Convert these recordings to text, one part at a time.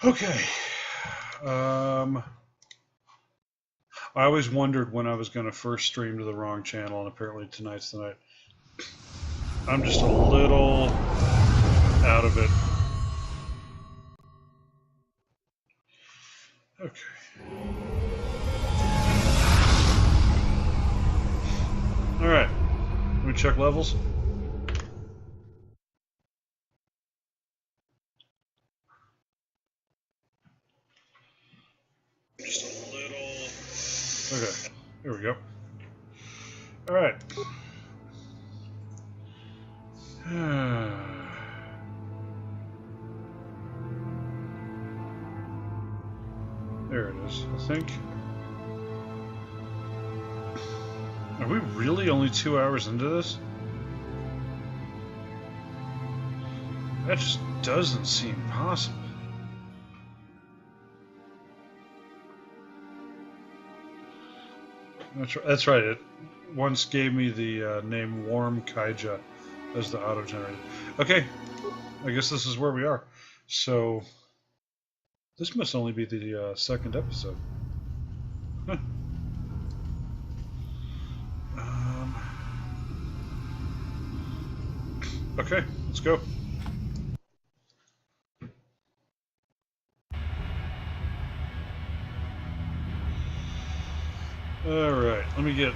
Okay. I always wondered when I was going to first stream to the wrong channel, and apparently tonight's the night. I'm just a little out of it. Okay. All right. Let me check levels. Just a little. Okay. Here we go. All right. There it is, I think. Are we really only 2 hours into this? That just doesn't seem possible. That's right. It once gave me the name Warm Kaija as the auto-generated. Okay, I guess this is where we are. So this must only be the second episode. Huh. Okay, let's go. Alright, let me get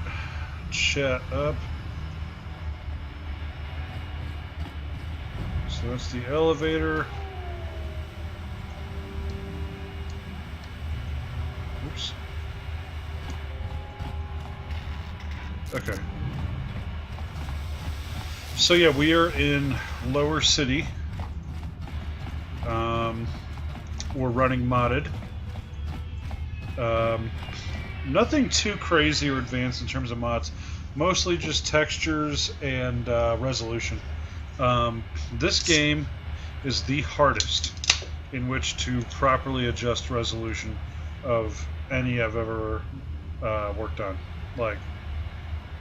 chat up. So that's the elevator. Oops. Okay. So yeah, we are in Lower City. We're running modded. Nothing too crazy or advanced in terms of mods. Mostly just textures and resolution. This game is the hardest in which to properly adjust resolution of any I've ever worked on. Like,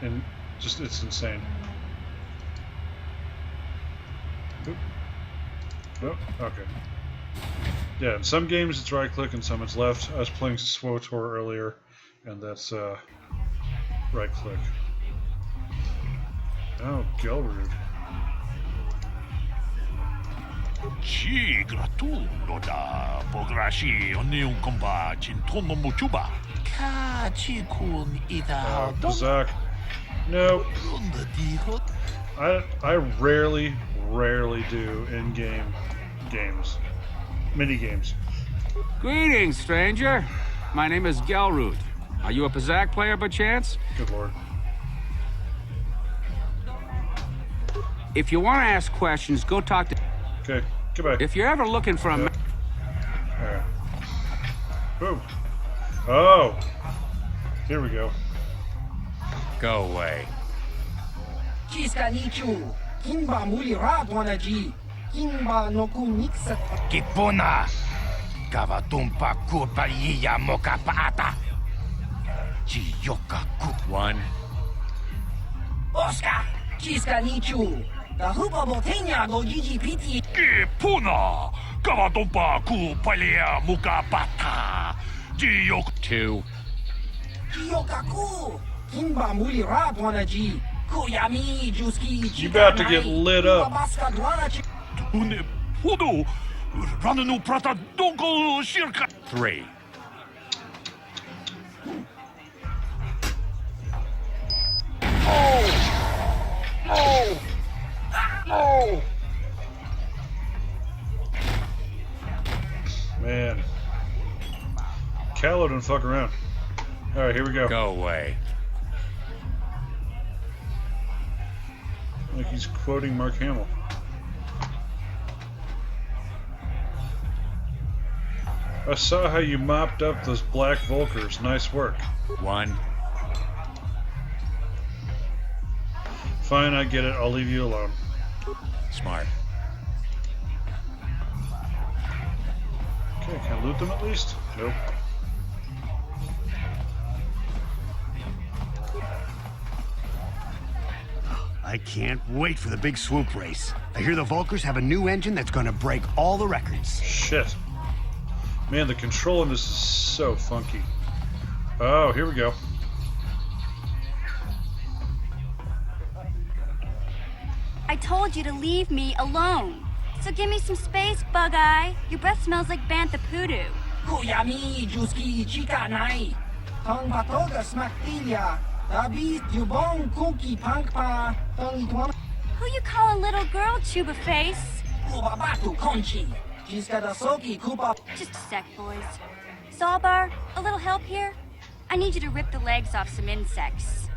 and just it's insane. Oop. Oh, okay. Yeah, in some games it's right click and some it's left. I was playing KotOR earlier, and that's right click. Oh, Gelrude. Ci gratulo da pograshi onion komba cintono mochuba. Ka chikun ida. Zach. No. I rarely do in-game games. Mini games. Greetings, stranger. My name is Gelrude. Are you a Pazak player by chance? Good lord. If you want to ask questions, go talk to... Okay, goodbye. If you're ever looking for a... Yep. Alright. Boom. Oh! Here we go. Go away. Kipuna. Kavatumpa kupaliya mokapaata. Chiyoka ku. One. Oscar, Chiscanichu, the Hupa Botania go GGPT. Kipuna. Kavatumpa kupaliya mukapata. Chiyok. Two. Kiyokaku, Kimba Muli Ratwanaji, Kuyami, Juski, You about to get lit up. Tune pudu. Rananu prata donko shirka. Three. Oh! Man. Callow didn't fuck around. Alright, here we go. Go away. Like he's quoting Mark Hamill. I saw how you mopped up those black Volkers. Nice work. One. Fine, I get it. I'll leave you alone. Smart. Okay, can I loot them at least? Nope. I can't wait for the big swoop race. I hear the Volkers have a new engine that's gonna break all the records. Shit. Man, the control in this is so funky. Oh, here we go. I told you to leave me alone. So give me some space, Bug-Eye. Your breath smells like bantha poodoo. Kuyami Juski Chika Nai. Tong Patoga Smaktilia. Dabi Dubong Kuki Pankpa. Tong Ituan. Who you calling little girl, Chuba Face? Kubabatu Conchi. She's got a soki Kupa. Just a sec, boys. Zalbar, a little help here? I need you to rip the legs off some insects.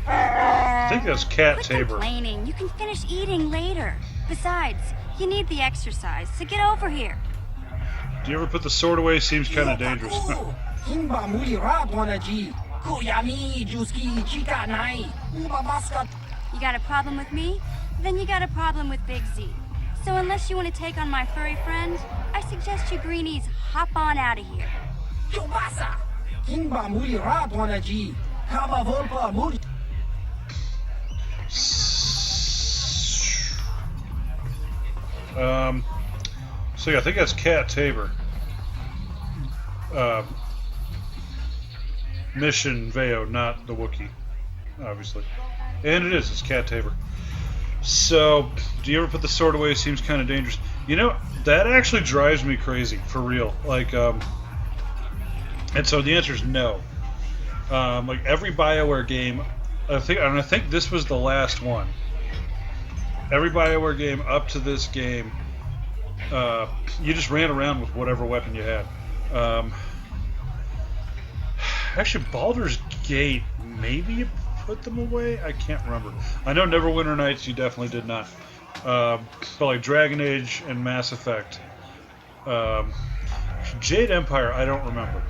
I think that's Cat Quit Tabor. complaining. You can finish eating later. Besides, you need the exercise, so get over here. Do you ever put the sword away? Seems kind of dangerous. Kimba Muli Rabwanaji. Kuyami Juski Chika Nai. Ubabaska. You got a problem with me? Then you got a problem with Big Z. So unless you want to take on my furry friend, I suggest you greenies hop on out of here. Chubasa. Kimba Muli Rabwanaji. Kaba Volpa Muli. So yeah, I think that's Cat Tabor. Mission Veo, not the Wookiee, obviously. And it is, it's Cat Tabor. So, do you ever put the sword away? Seems kind of dangerous. You know, that actually drives me crazy, for real. Like, and so the answer is no. Like every BioWare game, I think this was the last one. Every BioWare game up to this game, you just ran around with whatever weapon you had. Actually, Baldur's Gate, maybe you put them away? I can't remember. I know Neverwinter Nights, you definitely did not. But like Dragon Age and Mass Effect. Jade Empire, I don't remember.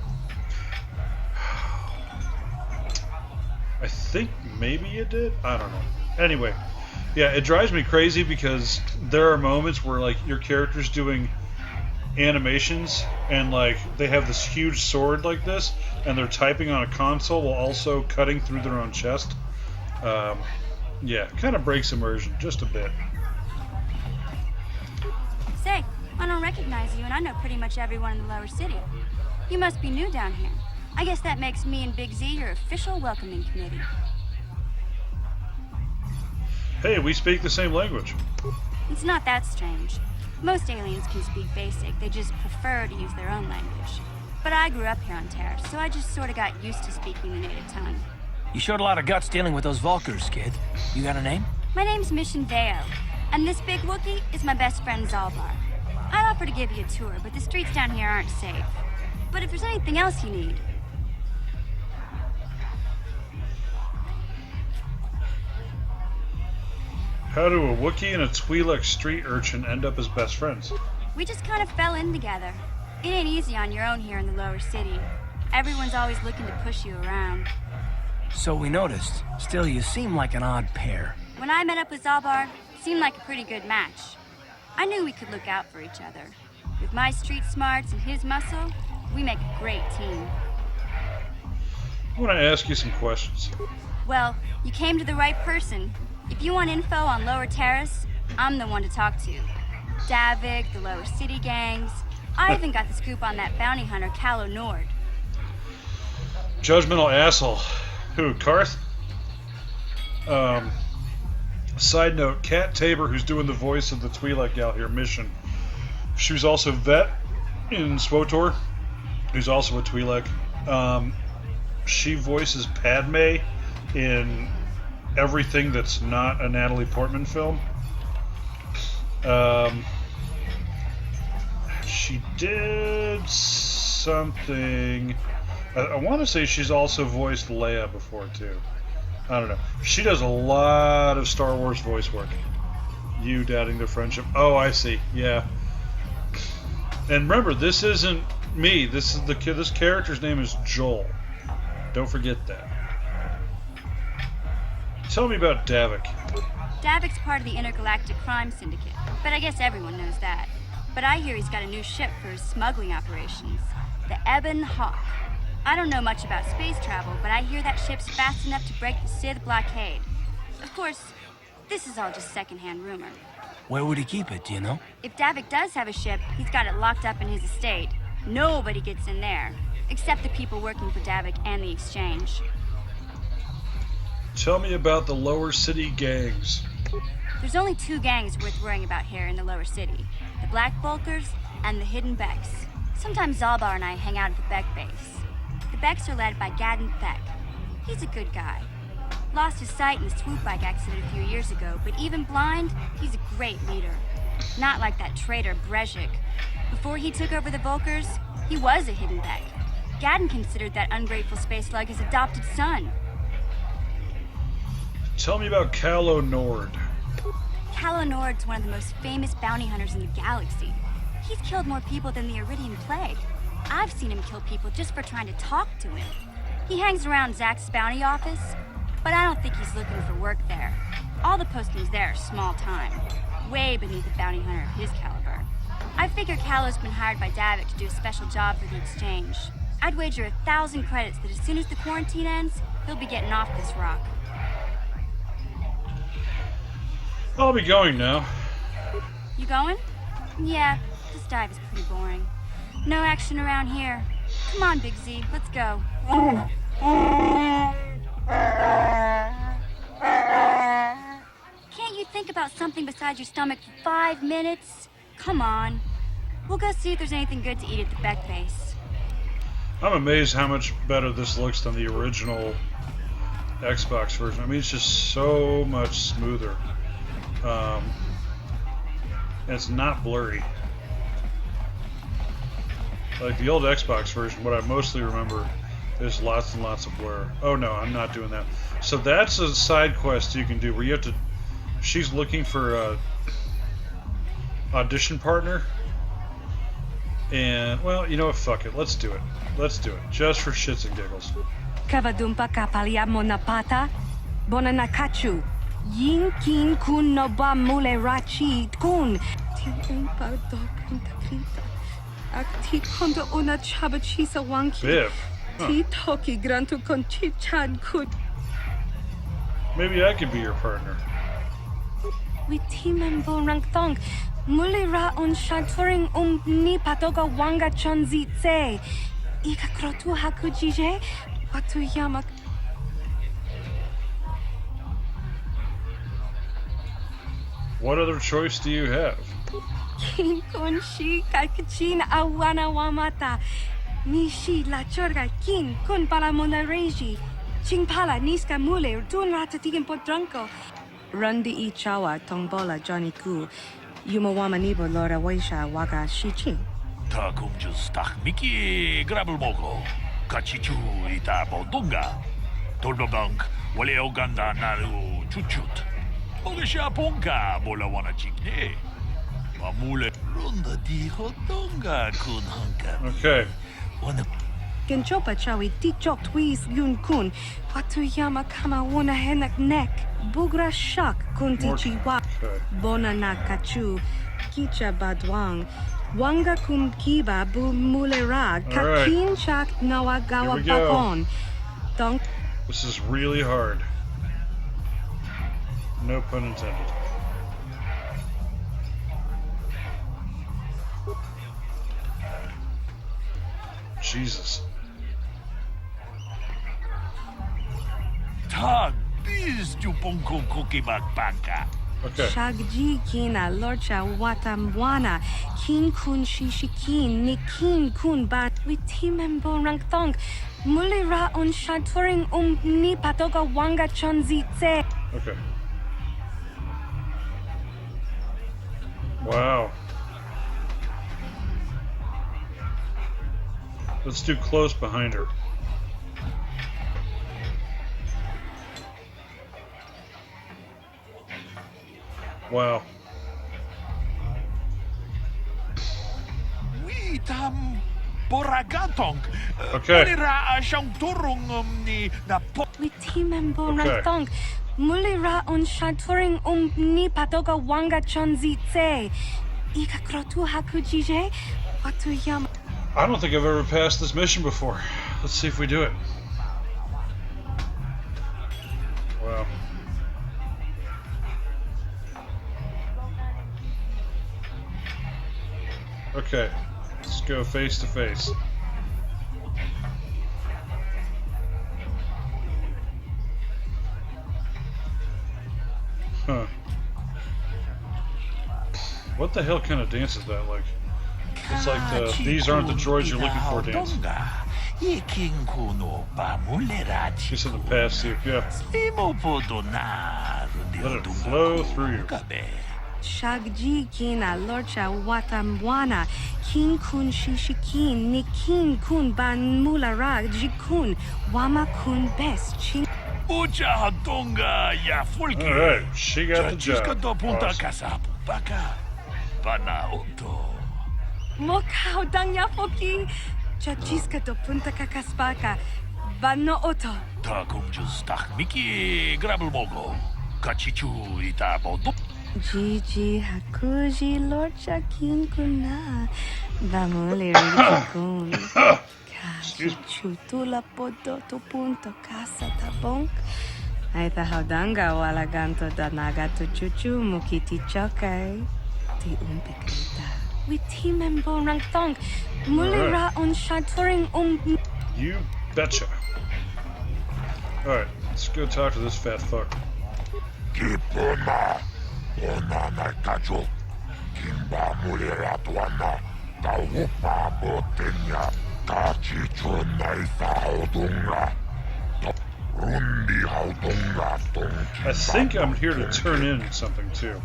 I think maybe you did? I don't know. Anyway, yeah, it drives me crazy because there are moments where like your character's doing animations and like they have this huge sword like this and they're typing on a console while also cutting through their own chest. Yeah, kind of breaks immersion just a bit. Say, I don't recognize you and I know pretty much everyone in the lower city. You must be new down here. I guess that makes me and Big Z your official welcoming committee. Hey, we speak the same language. It's not that strange. Most aliens can speak basic, they just prefer to use their own language. But I grew up here on Terra, so I just sort of got used to speaking the native tongue. You showed a lot of guts dealing with those Vulkars, kid. You got a name? My name's Mission Veo, and this big Wookiee is my best friend Zalbar. I'd offer to give you a tour, but the streets down here aren't safe. But if there's anything else you need... How do a Wookiee and a Twi'lek street urchin end up as best friends? We just kind of fell in together. It ain't easy on your own here in the lower city. Everyone's always looking to push you around. So we noticed. Still, you seem like an odd pair. When I met up with Zalbar, it seemed like a pretty good match. I knew we could look out for each other. With my street smarts and his muscle, we make a great team. I want to ask you some questions. Well, you came to the right person. If you want info on Lower Terrace, I'm the one to talk to. Davik, the Lower City gangs. I even got the scoop on that bounty hunter, Calo Nord. Judgmental asshole. Who, Karth? Side note, Cat Tabor, who's doing the voice of the Twi'lek gal here, Mission. She was also Vet in SWTOR, who's also a Twi'lek. She voices Padme in everything that's not a Natalie Portman film. She did something... I want to say she's also voiced Leia before, too. I don't know. She does a lot of Star Wars voice work. You doubting their friendship. Oh, I see. Yeah. And remember, this isn't me. This is the kid. This character's name is Joel. Don't forget that. Tell me about Davik. Davik's part of the Intergalactic Crime Syndicate, but I guess everyone knows that. But I hear he's got a new ship for his smuggling operations, the Ebon Hawk. I don't know much about space travel, but I hear that ship's fast enough to break the Sith blockade. Of course, this is all just secondhand rumor. Where would he keep it, do you know? If Davik does have a ship, he's got it locked up in his estate. Nobody gets in there, except the people working for Davik and the exchange. Tell me about the lower city gangs. There's only 2 gangs worth worrying about here in the lower city. The Black Bulkers and the Hidden Becks. Sometimes Zalbar and I hang out at the Beck base. The Becks are led by Gadden Theck. He's a good guy. Lost his sight in a swoop bike accident a few years ago, but even blind, he's a great leader. Not like that traitor Brezhik. Before he took over the Volkers, he was a Hidden Beck. Gadden considered that ungrateful space slug his adopted son. Tell me about KotOR. KotOR's one of the most famous bounty hunters in the galaxy. He's killed more people than the Iridian Plague. I've seen him kill people just for trying to talk to him. He hangs around Zach's bounty office, but I don't think he's looking for work there. All the postings there are small time, way beneath a bounty hunter of his caliber. I figure Kalo's been hired by Davik to do a special job for the exchange. I'd wager 1,000 credits that as soon as the quarantine ends, he'll be getting off this rock. I'll be going now. You going? Yeah, this dive is pretty boring. No action around here. Come on, Big Z, let's go. Can't you think about something besides your stomach for 5 minutes? Come on. We'll go see if there's anything good to eat at the Beck base. I'm amazed how much better this looks than the original Xbox version. I mean, it's just so much smoother. And it's not blurry. Like the old Xbox version, what I mostly remember is lots and lots of blur. Oh no, I'm not doing that. So that's a side quest you can do where you have to... She's looking for a audition partner. And, well, you know what, fuck it. Let's do it. Let's do it. Just for shits and giggles. Kavadumpa kapaliamo na pata, bona nakachu. Yin kin kun no ba mule rachi kun. Tin pa dokun takrita. Akti kondo una chabachisa wanki. Biff. Huh. Ti toki grantu kon chichan kun. Maybe I could be your partner. We timembo rangthong. Mule ra on shanturing ni patoga wanga chonzi tse. Ika krotu hakujije. Watu yamak. What other choice do you have? Kin kun shi kakachin awana wamata. Nishi la chorga kin kun pala monareji. Ching pala niska mule dun rata tigin potranko. Rundi I chawa tongbola Johnny Ku. Yumawama nibo lora waisha waga shichi. Ta kumjus tak miki grabel mogo. Kachichu ita bodunga. Tolbabank wale oganda naru chuchut. Mogesha ponka bola wana chikne. Mamule runda di hotonga kun hanka. Okay. Wana Genchopa chawi tichok twis yun kun. Watu yama kama wuna henak nek. Bugra shak kunti chiwa. Okay. Bona na kachu. Kicha badwang. Wanga kum kiba bu mulera. Kakin chak nawa gawa Here we go. bakon. Donk. This is really hard. No pun intended. Jesus. ta biz du ponko koki bakbanka. Okay. Shagji kina lorcha watamwana. Kin kun shishikin. Nikin kun bat. Witimembo rangthong. Mulera on shanturing ni patoga wanga chonzi tse. Okay. Wow. Let's do close behind her. Wow. We tam boragatong. Okay. Mulira siyang turong ni na po. Witimembo Okay. rangthong. Mulera on shanturing ni patoga wanga chonzi tse. Ika krotu hakujije. Watu yama. I don't think I've ever passed this mission before. Let's see if we do it. Wow. Okay, let's go face to face. Huh. What the hell kind of dance is that like? It's like the these aren't the droids you're looking for dance. Just in the past too, yeah. Let it flow through you. Shagji kina lorcha watamwana kin kun shishikin nikin kun ban mulara jikun wama kun best chin. Ucha hatonga ya fulki. Alright, she got the job. Awesome. Mokau danya foki chachiska do punta kakaspaka bano oto. Takumjus takmiki grabelmogo. Kachichu itabodo. Gigi hakuji lorcha kin kuna bamule rikun. Kachichu tula podo to punto casa tabonk. Aita haudanga wala ganto danaga to chuchu mukiti chokai. Ti umpekita. With team and rang thong. Mulira on shaturing You betcha. Alright, let's go talk to this fat fuck. Kipuna, onana kacho, kimba mulira tuana, taupa botenya, kachicho naisa haudunga, rundi haudunga tonki. I think I'm here to turn in something too.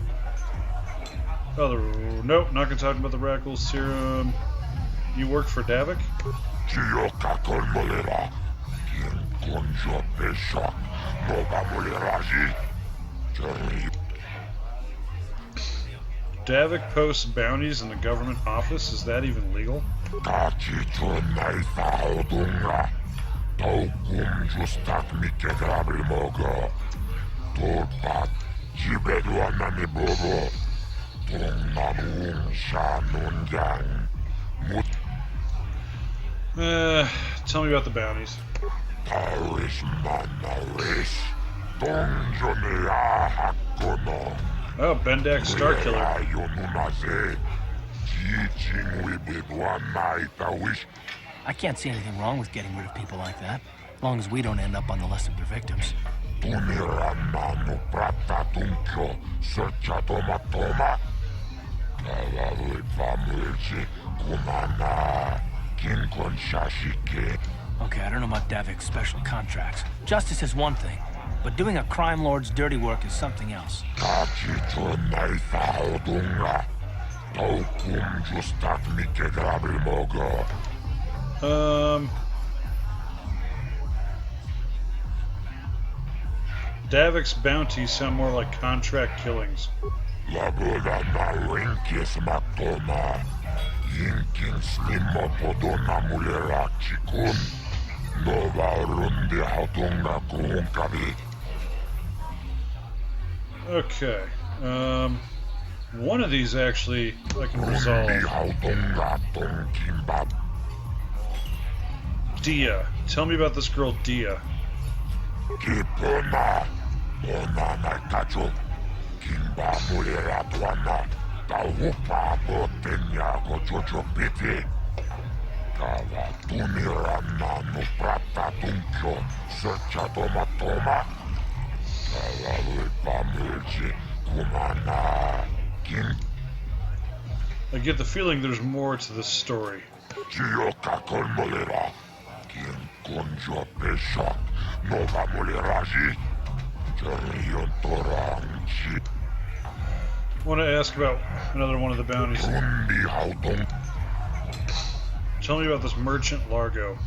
Oh, nope, not gonna talk about the Radical Serum. You work for Davik? Chioka con mulira, kin conjo pesha, nova muliraji. Davik posts bounties in the government office? Is that even legal? Tell me about the bounties. Oh, Bendak Starkiller. I can't see anything wrong with getting rid of people like that, as long as we don't end up on the list of their victims. Okay, I don't know about Davik's special contracts. Justice is one thing, but doing a crime lord's dirty work is something else. Davik's bounties sound more like contract killings. Okay. One of these actually I can resolve. Dia. Tell me about this girl, Dia. I get the feeling there's more to this story. I want to ask about another one of the bounties. Tell me about this merchant Largo.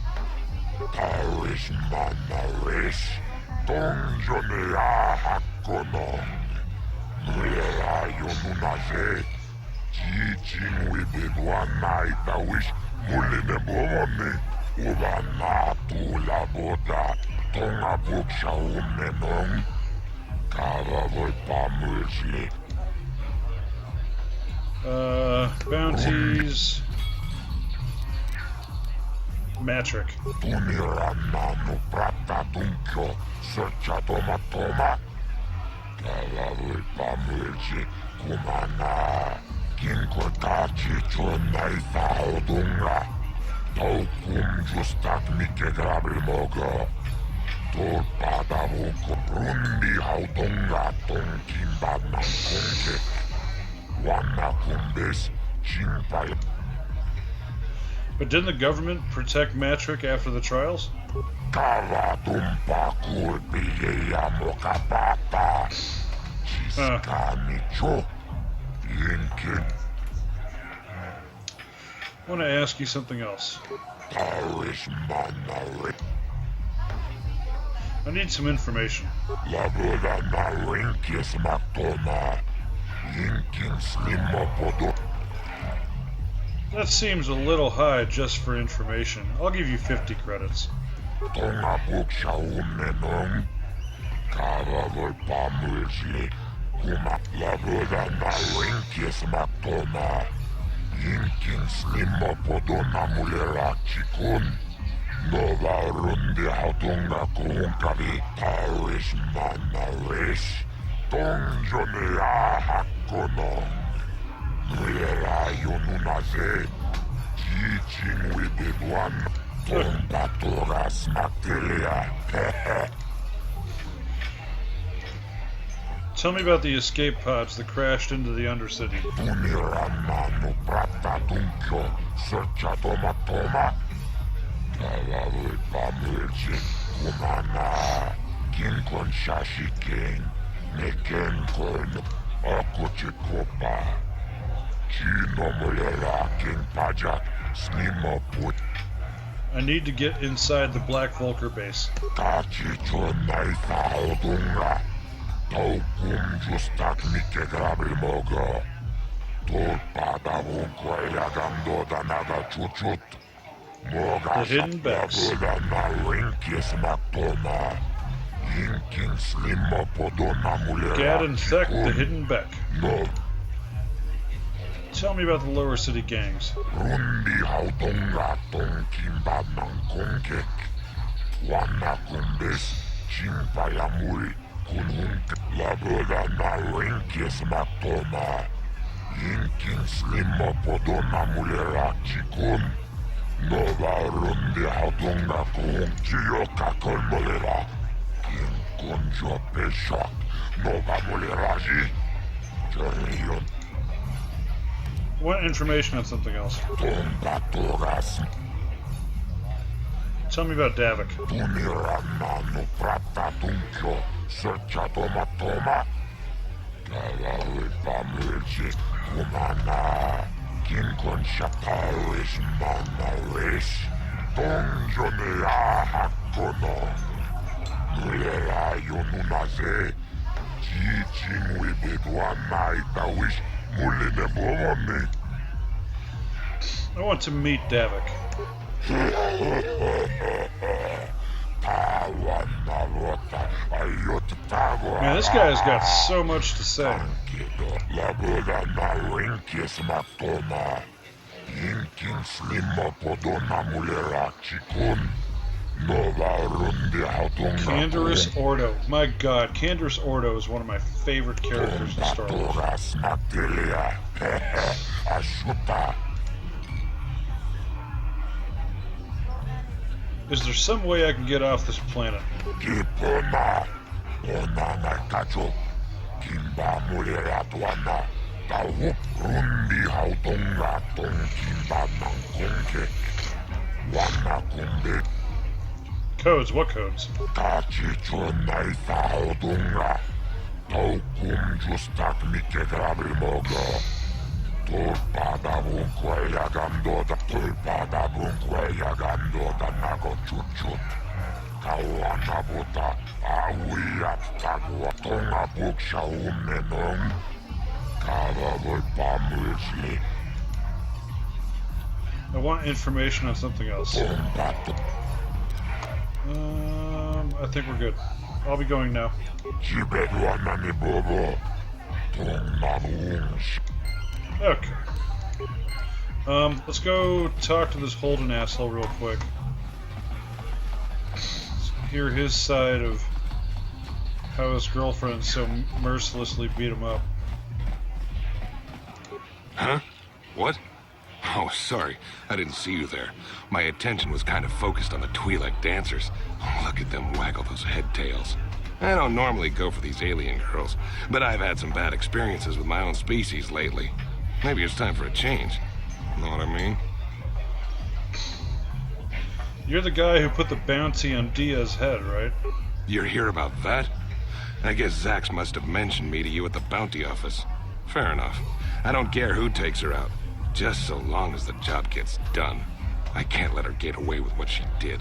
Bounties. Matric. But didn't the government protect Matrick after the trials? I want to ask you something else. I need some information. That seems a little high just for information. I'll give you 50 credits. Tell me about the escape pods that crashed into the Undercity. I need to get inside the Black Vulture base. The hidden backs. Gad infect the hidden beck. Tell me about the lower city gangs. I want information on something else. Tell me about Davik. I want to meet Davik. Man, this guy's got so much to say. Canderous Ordo. My god, Canderous Ordo is one of my favorite characters in Star Wars. Is there some way I can get off this planet? Codes? What codes? I want information on something else. I think we're good. I'll be going now. Okay. Let's go talk to this Holden asshole real quick. Let's hear his side of how his girlfriend so mercilessly beat him up. Huh? What? Oh, sorry. I didn't see you there. My attention was kind of focused on the Twi'lek dancers. Look at them waggle those head tails. I don't normally go for these alien girls, but I've had some bad experiences with my own species lately. Maybe it's time for a change. Know what I mean? You're the guy who put the bounty on Dia's head, right? You're here about that? I guess Zax must have mentioned me to you at the bounty office. Fair enough. I don't care who takes her out, just so long as the job gets done. I can't let her get away with what she did.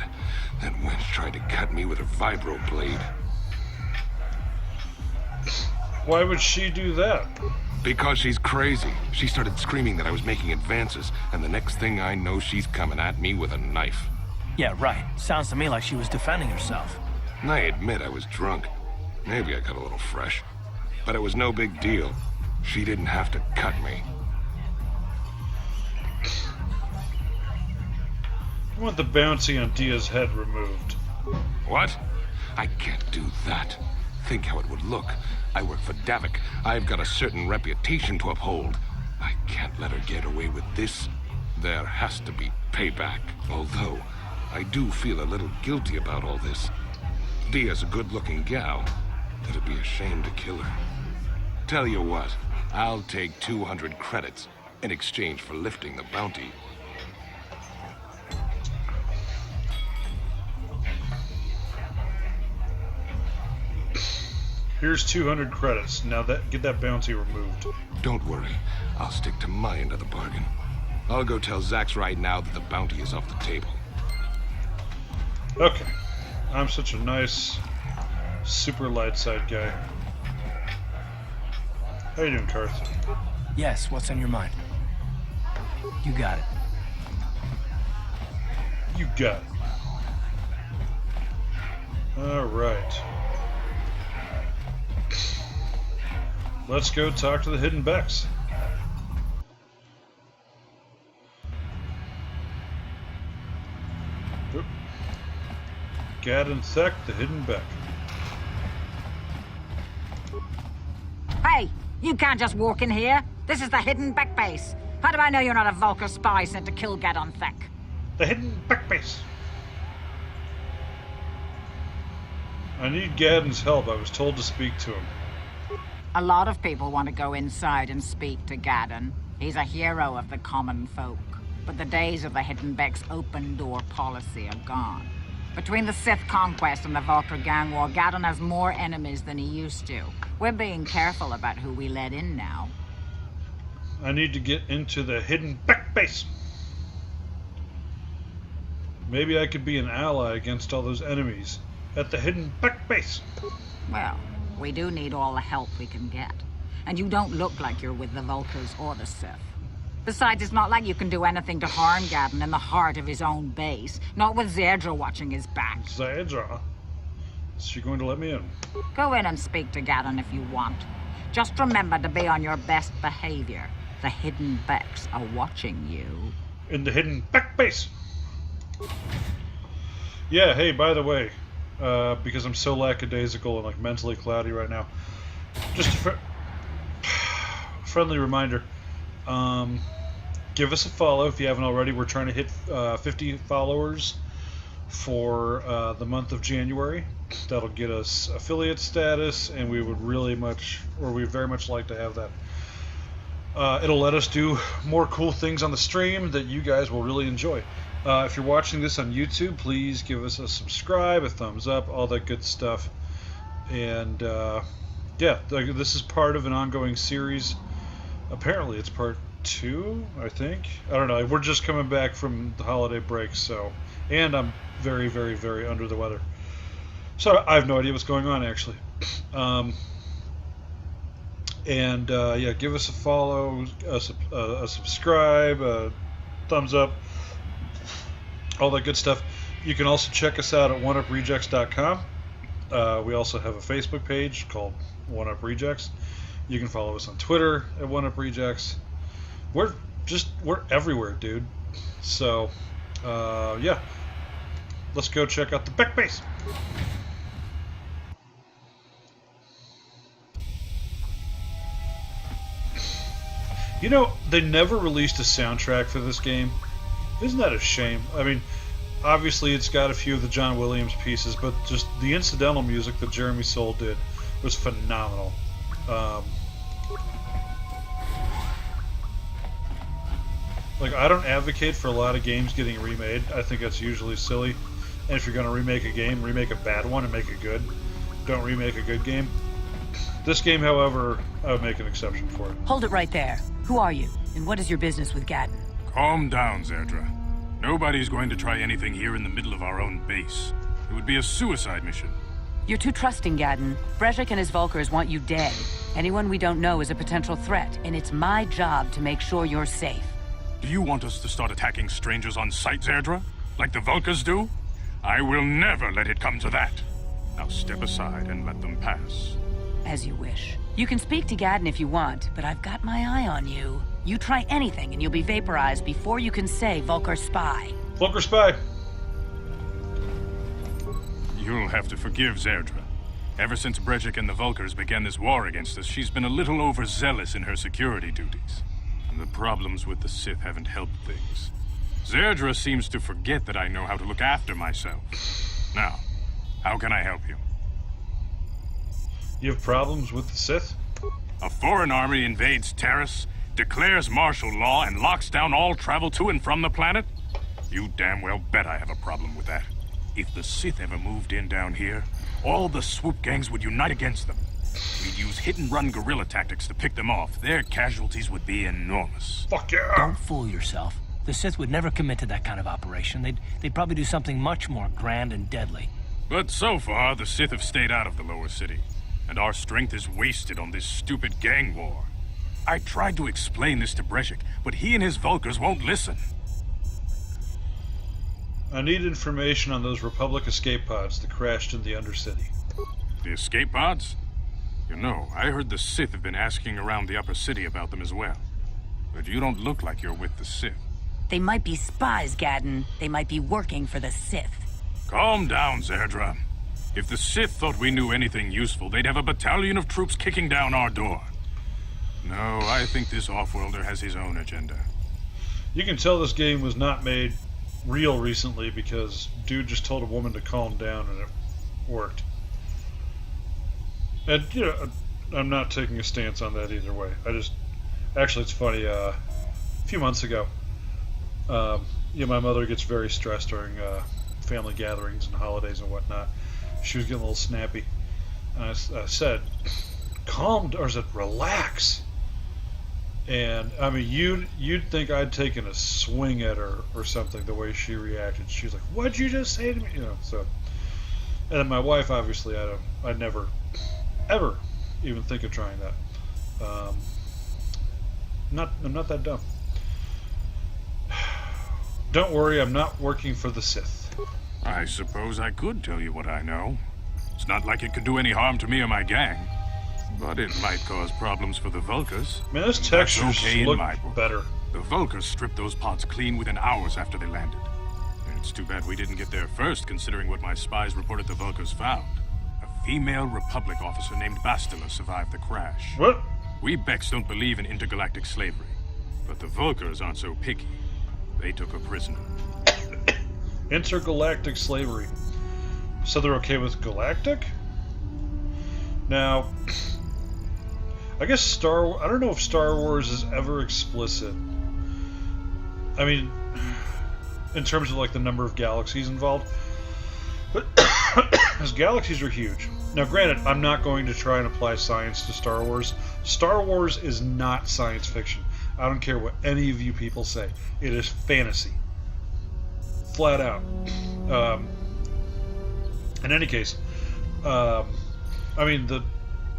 That wench tried to cut me with her vibro blade. Why would she do that? Because she's crazy. She started screaming that I was making advances, and the next thing I know, she's coming at me with a knife. Yeah, right. Sounds to me like she was defending herself. I admit I was drunk. Maybe I got a little fresh. But it was no big deal. She didn't have to cut me. I want the bounty on Dia's head removed. What? I can't do that. Think how it would look. I work for Davik. I've got a certain reputation to uphold. I can't let her get away with this. There has to be payback. Although, I do feel a little guilty about all this. Dia's a good-looking gal. It'd be a shame to kill her. Tell you what, I'll take 200 credits in exchange for lifting the bounty. Here's 200 credits. Now get that bounty removed. Don't worry. I'll stick to my end of the bargain. I'll go tell Zax right now that the bounty is off the table. Okay. I'm such a nice, super light side guy. How you doing, Karth? Yes, what's on your mind? You got it. You got it. Alright. Let's go talk to the Hidden Becks. Oop. Gad and Thek, the Hidden Beck. Hey, you can't just walk in here. This is the Hidden Beck base. How do I know you're not a Vulcar spy sent to kill Gad and Thek? The Hidden Beck base. I need Gadden's help. I was told to speak to him. A lot of people want to go inside and speak to Gadden. He's a hero of the common folk. But the days of the Hidden Beck's open-door policy are gone. Between the Sith conquest and the Vulcar gang war, Gadden has more enemies than he used to. We're being careful about who we let in now. I need to get into the Hidden Beck base. Maybe I could be an ally against all those enemies at the Hidden Beck base. Well, we do need all the help we can get. And you don't look like you're with the Vulcars or the Sith. Besides, it's not like you can do anything to harm Gadden in the heart of his own base. Not with Zedra watching his back. Zedra? Is she going to let me in? Go in and speak to Gadden if you want. Just remember to be on your best behavior. The Hidden Becks are watching you. In the Hidden Beck base! Yeah, hey, by the way, because I'm so lackadaisical and like mentally cloudy right now, just a friendly reminder, give us a follow if you haven't already. We're trying to hit 50 followers for the month of January. That'll get us affiliate status, and we would very much like to have that. It'll let us do more cool things on the stream that you guys will really enjoy. If you're watching this on YouTube, please give us a subscribe, a thumbs up, all that good stuff. And yeah, this is part of an ongoing series. Apparently it's part 2, I think. I don't know. We're just coming back from the holiday break, so, and I'm very, very, very under the weather. So I have no idea what's going on, actually. Yeah, give us a follow, a subscribe, a thumbs up, all that good stuff. You can also check us out at oneuprejects.com. We also have a Facebook page called One Up Rejects. You can follow us on Twitter at One Up Rejects. We're everywhere, dude. So, yeah. Let's go check out the Beck base. You know, they never released a soundtrack for this game. Isn't that a shame? I mean, obviously it's got a few of the John Williams pieces, but just the incidental music that Jeremy Soule did was phenomenal. Like, I don't advocate for a lot of games getting remade. I think that's usually silly. And if you're going to remake a game, remake a bad one and make it good. Don't remake a good game. This game, however, I would make an exception for it. Hold it right there. Who are you? And what is your business with Gadden? Calm down, Zerdra. Nobody's going to try anything here in the middle of our own base. It would be a suicide mission. You're too trusting, Gadden. Brezhik and his Vulkars want you dead. Anyone we don't know is a potential threat, and it's my job to make sure you're safe. Do you want us to start attacking strangers on sight, Zerdra? Like the Vulkars do? I will never let it come to that. Now step aside and let them pass. As you wish. You can speak to Gadden if you want, but I've got my eye on you. You try anything and you'll be vaporized before you can say Vulkar spy. Vulkar spy! You'll have to forgive Zerdra. Ever since Brezhik and the Vulkars began this war against us, she's been a little overzealous in her security duties. And the problems with the Sith haven't helped things. Zerdra seems to forget that I know how to look after myself. Now, how can I help you? You have problems with the Sith? A foreign army invades Terrace, declares martial law, and locks down all travel to and from the planet? You damn well bet I have a problem with that. If the Sith ever moved in down here, all the swoop gangs would unite against them. We'd use hit-and-run guerrilla tactics to pick them off. Their casualties would be enormous. Fuck yeah! Don't fool yourself. The Sith would never commit to that kind of operation. They'd probably do something much more grand and deadly. But so far, the Sith have stayed out of the lower city, and our strength is wasted on this stupid gang war. I tried to explain this to Brezhik, but he and his Vulkars won't listen. I need information on those Republic escape pods that crashed in the Undercity. The escape pods? You know, I heard the Sith have been asking around the upper city about them as well. But you don't look like you're with the Sith. They might be spies, Gadden. They might be working for the Sith. Calm down, Zerdra. If the Sith thought we knew anything useful, they'd have a battalion of troops kicking down our door. No, I think this off-worlder has his own agenda. You can tell this game was not made real recently because dude just told a woman to calm down and it worked. And, you know, I'm not taking a stance on that either way. Actually, it's funny, a few months ago, my mother gets very stressed during family gatherings and holidays and whatnot. She was getting a little snappy. And I said, relax. And, I mean, you'd think I'd taken a swing at her or something, the way she reacted. She's like, what'd you just say to me? You know, so. And then my wife, obviously, I'd never, ever even think of trying that. I'm not that dumb. Don't worry, I'm not working for the Sith. I suppose I could tell you what I know. It's not like it could do any harm to me or my gang. But it might cause problems for the Vulkars. Man, those textures look better. The Vulkars stripped those pods clean within hours after they landed. And it's too bad we didn't get there first, considering what my spies reported the Vulkars found. A female Republic officer named Bastila survived the crash. What? We Becks don't believe in intergalactic slavery. But the Vulkars aren't so picky. They took her prisoner. Intergalactic slavery. So they're okay with galactic? Now, I guess I don't know if Star Wars is ever explicit. I mean, in terms of like the number of galaxies involved. But because galaxies are huge. Now granted, I'm not going to try and apply science to Star Wars. Star Wars is not science fiction. I don't care what any of you people say. It is fantasy. Flat out. In any case, I mean, the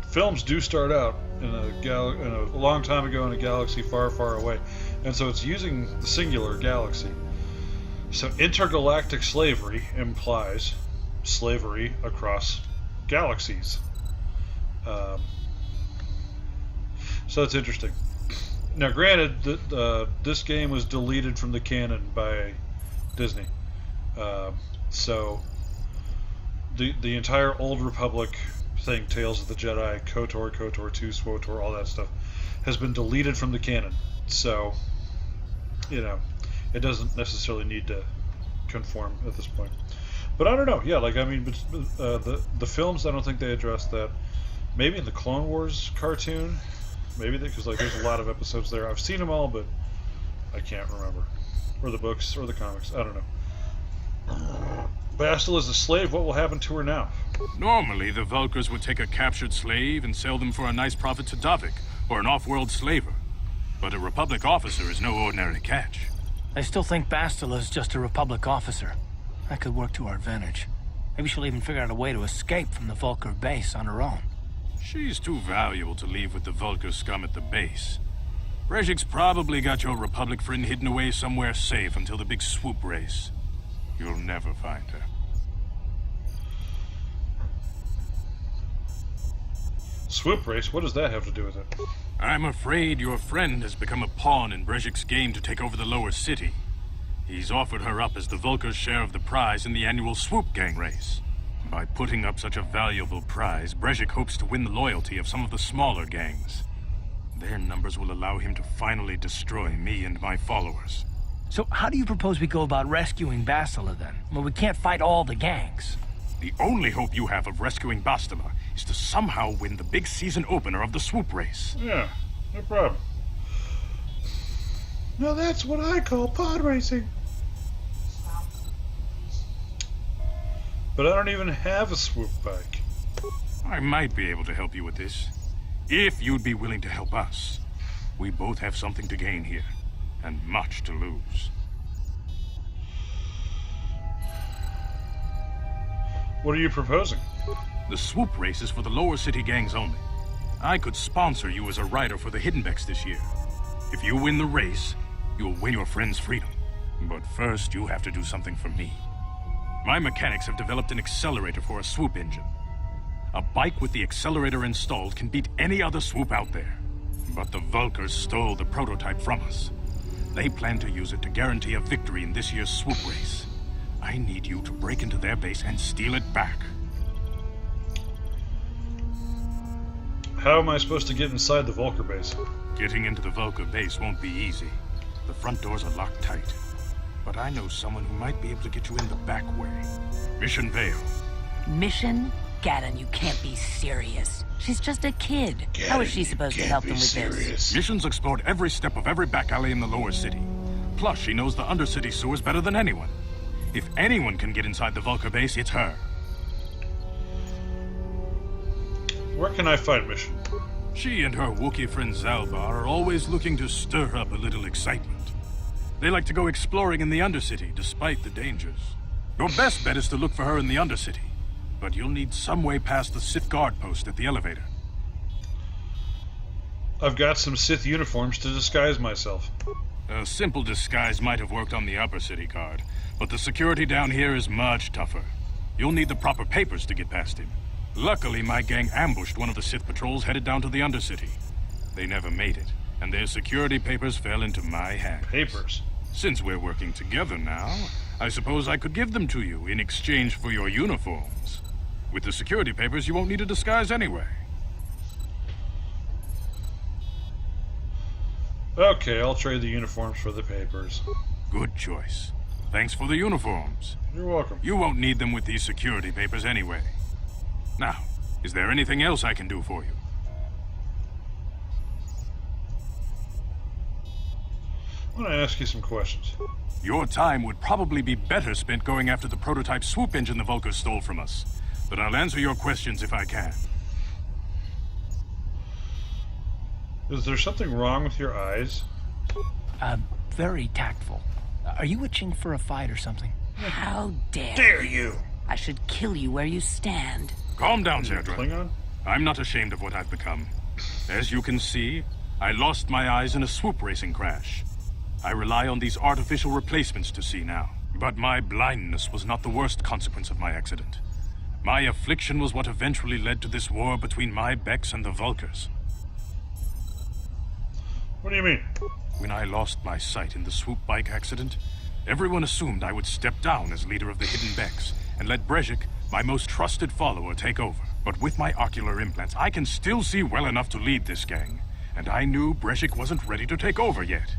films do start out in a long time ago in a galaxy far, far away. And so it's using the singular galaxy. So intergalactic slavery implies slavery across galaxies. So it's interesting. Now, granted, this game was deleted from the canon by Disney. So the entire Old Republic thing, Tales of the Jedi, KotOR, KotOR 2, SWOTOR, all that stuff, has been deleted from the canon. So, it doesn't necessarily need to conform at this point. But I don't know. Yeah, like, I mean, the films, I don't think they addressed that. Maybe in the Clone Wars cartoon, maybe because like there's a lot of episodes there. I've seen them all, but I can't remember. Or the books, or the comics. I don't know. Bastila is a slave. What will happen to her now? Normally, the Vulkars would take a captured slave and sell them for a nice profit to Davik, or an off-world slaver. But a Republic officer is no ordinary catch. I still think Bastila is just a Republic officer. That could work to our advantage. Maybe she'll even figure out a way to escape from the Vulkar base on her own. She's too valuable to leave with the Vulkar scum at the base. Brejik's probably got your Republic friend hidden away somewhere safe until the big swoop race. You'll never find her. Swoop race? What does that have to do with it? I'm afraid your friend has become a pawn in Brejik's game to take over the lower city. He's offered her up as the Vulkar's share of the prize in the annual swoop gang race. By putting up such a valuable prize, Brejik hopes to win the loyalty of some of the smaller gangs. Their numbers will allow him to finally destroy me and my followers. So how do you propose we go about rescuing Bastila then? Well, we can't fight all the gangs. The only hope you have of rescuing Bastila is to somehow win the big season opener of the swoop race. Yeah, no problem. Now that's what I call pod racing. But I don't even have a swoop bike. I might be able to help you with this. If you'd be willing to help us. We both have something to gain here, and much to lose. What are you proposing? The swoop race is for the lower city gangs only. I could sponsor you as a rider for the Hiddenbecks this year. If you win the race, you'll win your friend's freedom. But first, you have to do something for me. My mechanics have developed an accelerator for a swoop engine. A bike with the accelerator installed can beat any other swoop out there. But the Vulkars stole the prototype from us. They plan to use it to guarantee a victory in this year's swoop race. I need you to break into their base and steal it back. How am I supposed to get inside the Vulkar base? Getting into the Vulkar base won't be easy. The front doors are locked tight. But I know someone who might be able to get you in the back way. Mission Vale. Mission? Gaddon, you can't be serious. She's just a kid. How is she supposed to help them with this? Mission's explored every step of every back alley in the lower city. Plus, she knows the undercity sewers better than anyone. If anyone can get inside the Vulkar base, it's her. Where can I find Mission? She and her Wookiee friend Zalbar are always looking to stir up a little excitement. They like to go exploring in the Undercity, despite the dangers. Your best bet is to look for her in the Undercity, but you'll need some way past the Sith guard post at the elevator. I've got some Sith uniforms to disguise myself. A simple disguise might have worked on the Upper City guard, but the security down here is much tougher. You'll need the proper papers to get past him. Luckily, my gang ambushed one of the Sith patrols headed down to the Undercity. They never made it, and their security papers fell into my hands. Papers? Since we're working together now, I suppose I could give them to you in exchange for your uniforms. With the security papers, you won't need a disguise anyway. Okay, I'll trade the uniforms for the papers. Good choice. Thanks for the uniforms. You're welcome. You won't need them with these security papers anyway. Now, is there anything else I can do for you? I want to ask you some questions. Your time would probably be better spent going after the prototype swoop engine the Vulkars stole from us. But I'll answer your questions if I can. Is there something wrong with your eyes? Very tactful. Are you itching for a fight or something? How dare you! I should kill you where you stand. Calm down, Zerdra. Klingon? I'm not ashamed of what I've become. As you can see, I lost my eyes in a swoop racing crash. I rely on these artificial replacements to see now. But my blindness was not the worst consequence of my accident. My affliction was what eventually led to this war between my Becks and the Vulkars. What do you mean? When I lost my sight in the swoop bike accident, everyone assumed I would step down as leader of the Hidden Becks and let Brejik, my most trusted follower, take over. But with my ocular implants, I can still see well enough to lead this gang. and I knew Brezhik wasn't ready to take over yet.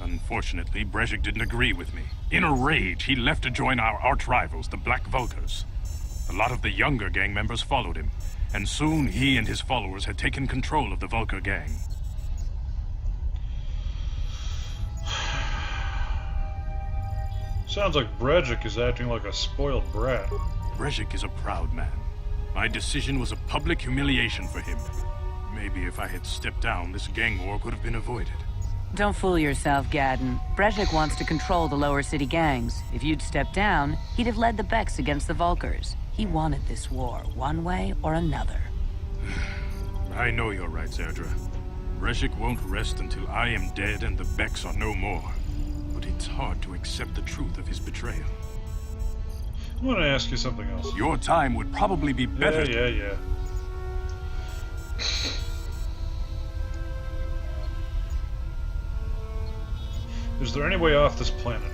Unfortunately, Brezhik didn't agree with me. In a rage, he left to join our arch-rivals, the Black Vulkars. A lot of the younger gang members followed him, and soon he and his followers had taken control of the Vulkar gang. Sounds like Brezhik is acting like a spoiled brat. Brezhik is a proud man. My decision was a public humiliation for him. Maybe if I had stepped down, this gang war could have been avoided. Don't fool yourself, Gadden. Brezhik wants to control the lower city gangs. If you'd stepped down, he'd have led the Beks against the Vulkars. He wanted this war, one way or another. I know you're right, Zerdra. Brezhik won't rest until I am dead and the Beks are no more. But it's hard to accept the truth of his betrayal. I want to ask you something else. Your time would probably be better. Yeah. Is there any way off this planet?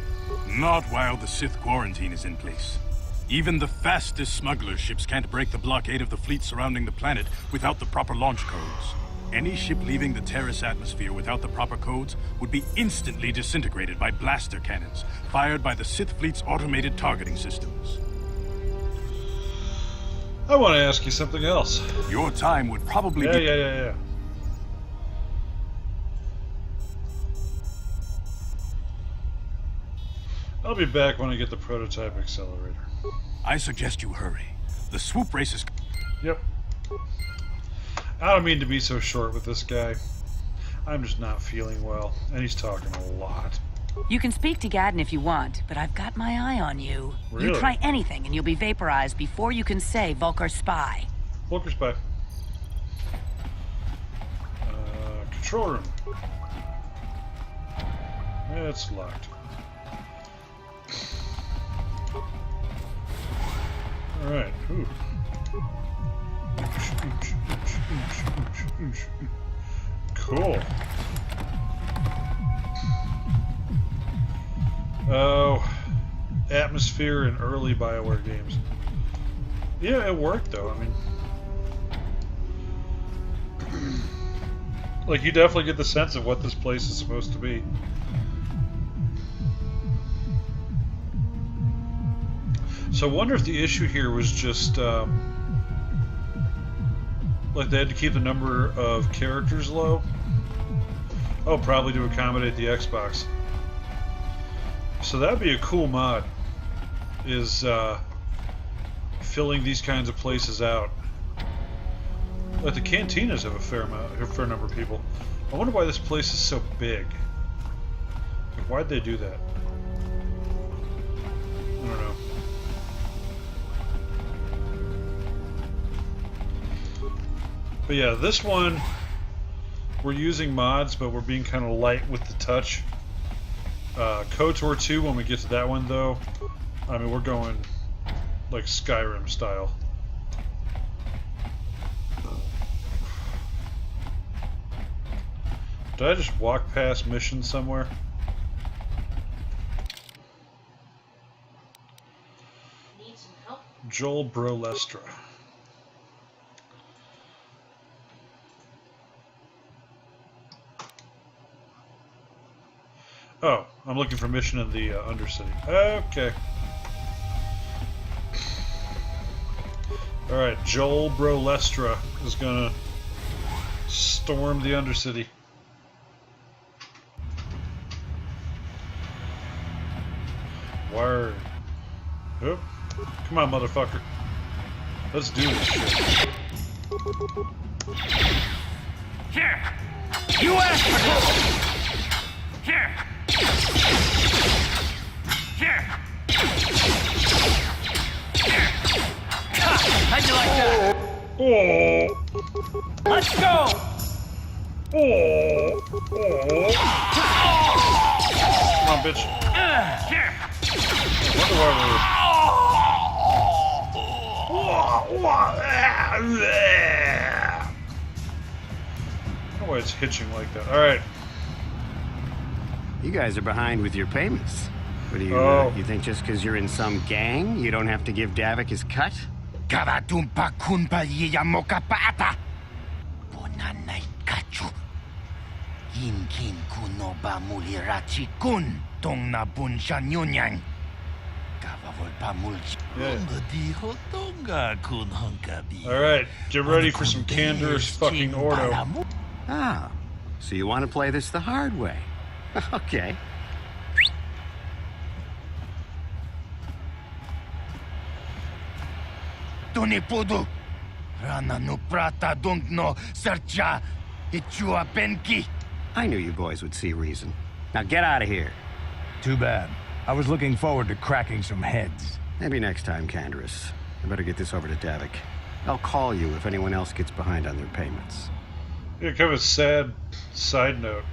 Not while the Sith quarantine is in place. Even the fastest smuggler ships can't break the blockade of the fleet surrounding the planet without the proper launch codes. Any ship leaving the Terrace atmosphere without the proper codes would be instantly disintegrated by blaster cannons, fired by the Sith fleet's automated targeting systems. I want to ask you something else. Your time would probably be... Yeah. I'll be back when I get the prototype accelerator. I suggest you hurry. The swoop race is... Yep. I don't mean to be so short with this guy. I'm just not feeling well, and he's talking a lot. You can speak to Gadden if you want, but I've got my eye on you. Really? You try anything and you'll be vaporized before you can say Vulkar spy. Vulkar spy. Control room. It's locked. Alright, ooh. Cool. Oh, atmosphere in early BioWare games. Yeah, it worked though. I mean, like, you definitely get the sense of what this place is supposed to be. So I wonder if the issue here was just like they had to keep the number of characters low. Oh, probably to accommodate the Xbox. So that'd be a cool mod, is filling these kinds of places out. Like the cantinas have a fair number of people. I wonder why this place is so big. Like, why'd they do that? I don't know. But yeah, this one, we're using mods, but we're being kind of light with the touch. KotOR 2, when we get to that one though, I mean, we're going like Skyrim style. Did I just walk past missions somewhere? Need some help? Joel Brolestra. Oh, I'm looking for mission in the Undercity. Okay. Alright, Joel Brolestra is gonna storm the Undercity. Word. Oh, come on, motherfucker. Let's do this shit. Here! You asked for this! Here! Here! How'd you like that? Oh! Let's go! Oh! Come on, bitch. Here! I wonder why why it's hitching like that. Alright. You guys are behind with your payments. What do you, you think just because you're in some gang, you don't have to give Davik his cut? Yin kin kuno ba mulirachi kun tong na bun shanyunyang. Kavavol pa mulchi. All right, get ready for some Candor's fucking Ordo. Ah, so you want to play this the hard way? Okay. Tunipudu. Rana no prata dunk no sercha. Ichua penki. I knew you boys would see reason. Now get out of here. Too bad. I was looking forward to cracking some heads. Maybe next time, Canderous. I better get this over to Davik. I'll call you if anyone else gets behind on their payments. Yeah, kind of a sad side note.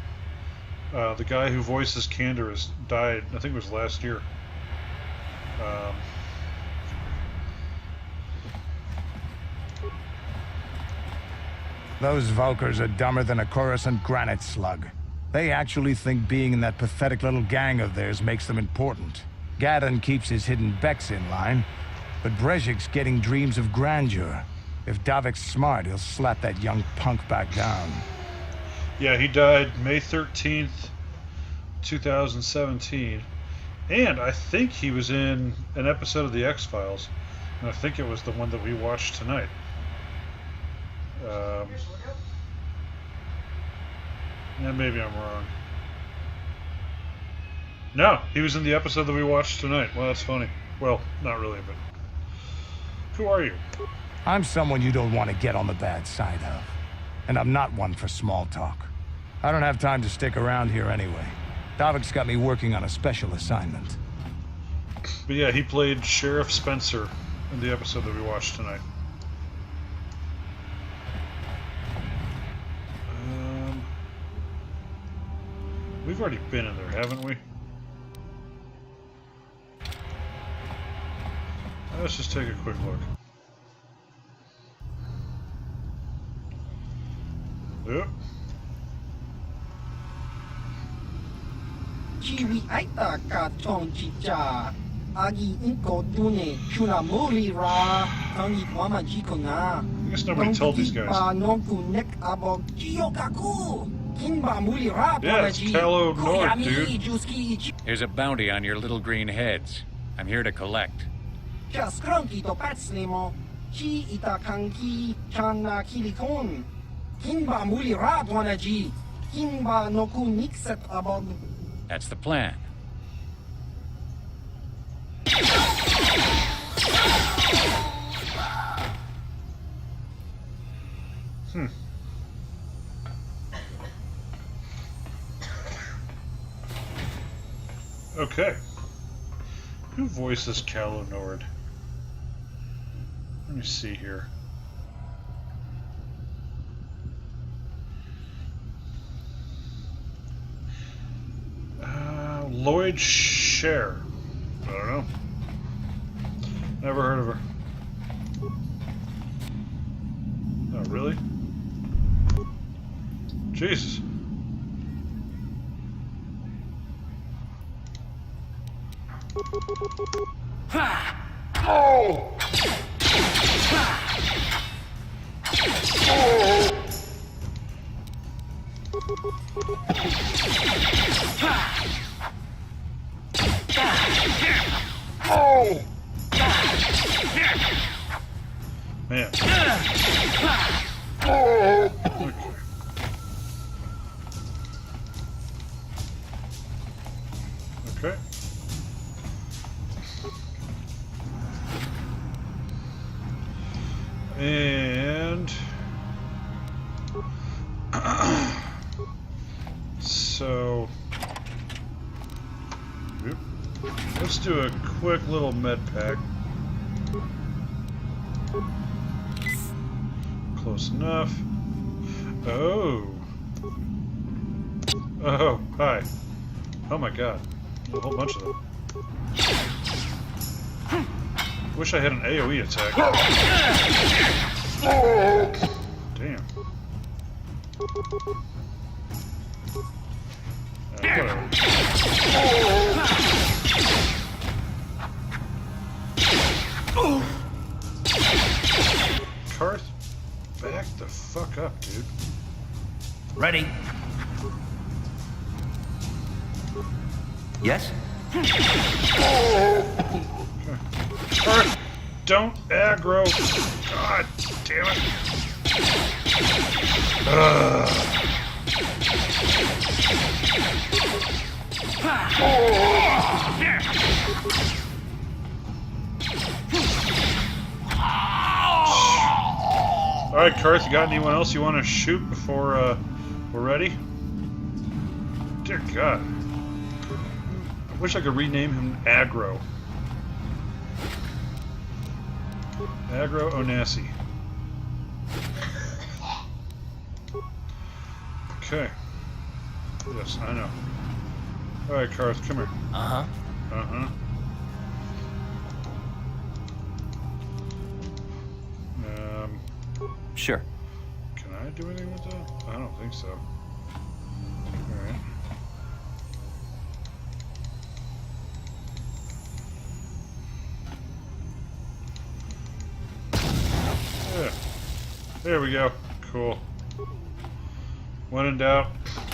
The guy who voices Candorous died, I think it was last year. Those Vulkars are dumber than a Coruscant granite slug. They actually think being in that pathetic little gang of theirs makes them important. Gadon keeps his hidden Becks in line, but Brezhik's getting dreams of grandeur. If Davik's smart, he'll slap that young punk back down. Yeah, he died May 13th, 2017. And I think he was in an episode of The X-Files. And I think it was the one that we watched tonight. Yeah, maybe I'm wrong. No, he was in the episode that we watched tonight. Well, that's funny. Well, not really, but... Who are you? I'm someone you don't want to get on the bad side of. And I'm not one for small talk. I don't have time to stick around here anyway. Davik's got me working on a special assignment. But yeah, he played Sheriff Spencer in the episode that we watched tonight. We've already been in there, haven't we? Let's just take a quick look. Yep. Chiwi aita ka tong chicha. Agi inko dune chuna muri ra. Tangi kwama jiko na. I guess nobody told these guys. Nek abog jiyokaku. Yeah, it's KotOR, dude. There's a bounty on your little green heads. I'm here to collect. That's the plan. Okay. Who voices KotOR? Let me see here. Lloyd Sher. I don't know. Never heard of her. Oh, really? Jesus. Oh! Oh! Man. Oh! Okay. And so let's do a quick little med pack. Close enough. Oh. Oh, hi. Oh my god. A whole bunch of them. Wish I had an AoE attack. Damn. Whatever. Karth, back the fuck up, dude. Ready? Yes? Alright, don't aggro. God damn it. Alright, Karth, you got anyone else you want to shoot before we're ready? Dear God. I wish I could rename him Aggro. Aggro Onassi. Okay. Yes, I know. Alright, Karth, come here. Uh-huh. Uh-huh. Sure. Can I do anything with that? I don't think so. Alright. Yeah. There we go. Cool. When in doubt,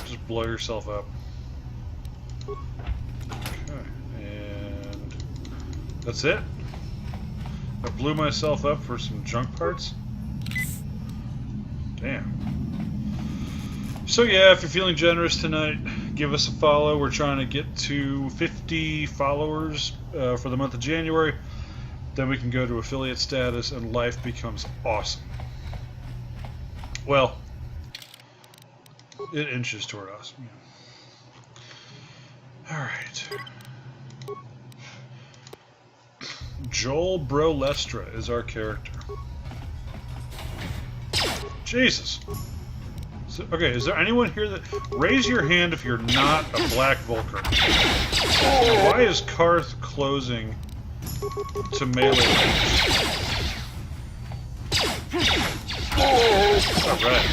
just blow yourself up. Okay. And that's it? I blew myself up for some junk parts? Damn. So yeah, if you're feeling generous tonight, give us a follow. We're trying to get to 50 followers for the month of January. Then we can go to affiliate status and life becomes awesome. Well, it inches toward awesome. Yeah. Alright. Joel Brolestra is our character. Jesus. So, okay, is there anyone here that... Raise your hand if you're not a Black Vulcan. Why is Karth closing to melee range? Alright.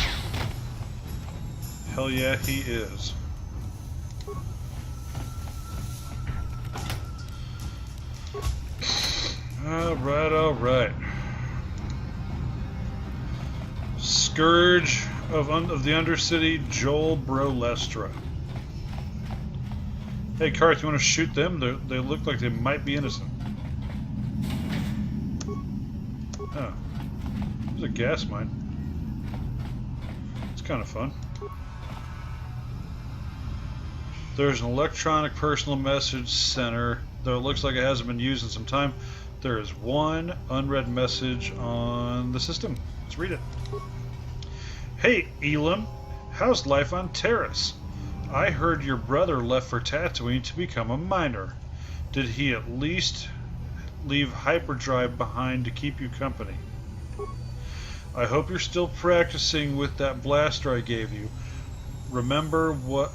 Hell yeah, he is. Alright, alright. Scourge of the Undercity, Joel Brolestra. Hey, Karth, you want to shoot them? They look like they might be innocent. Oh. There's a gas mine. It's kind of fun. There's an electronic personal message center, though it looks like it hasn't been used in some time. There is one unread message on the system. Let's read it. Hey, Elam, how's life on Terrace? I heard your brother left for Tatooine to become a miner. Did he at least leave hyperdrive behind to keep you company? I hope you're still practicing with that blaster I gave you. Remember what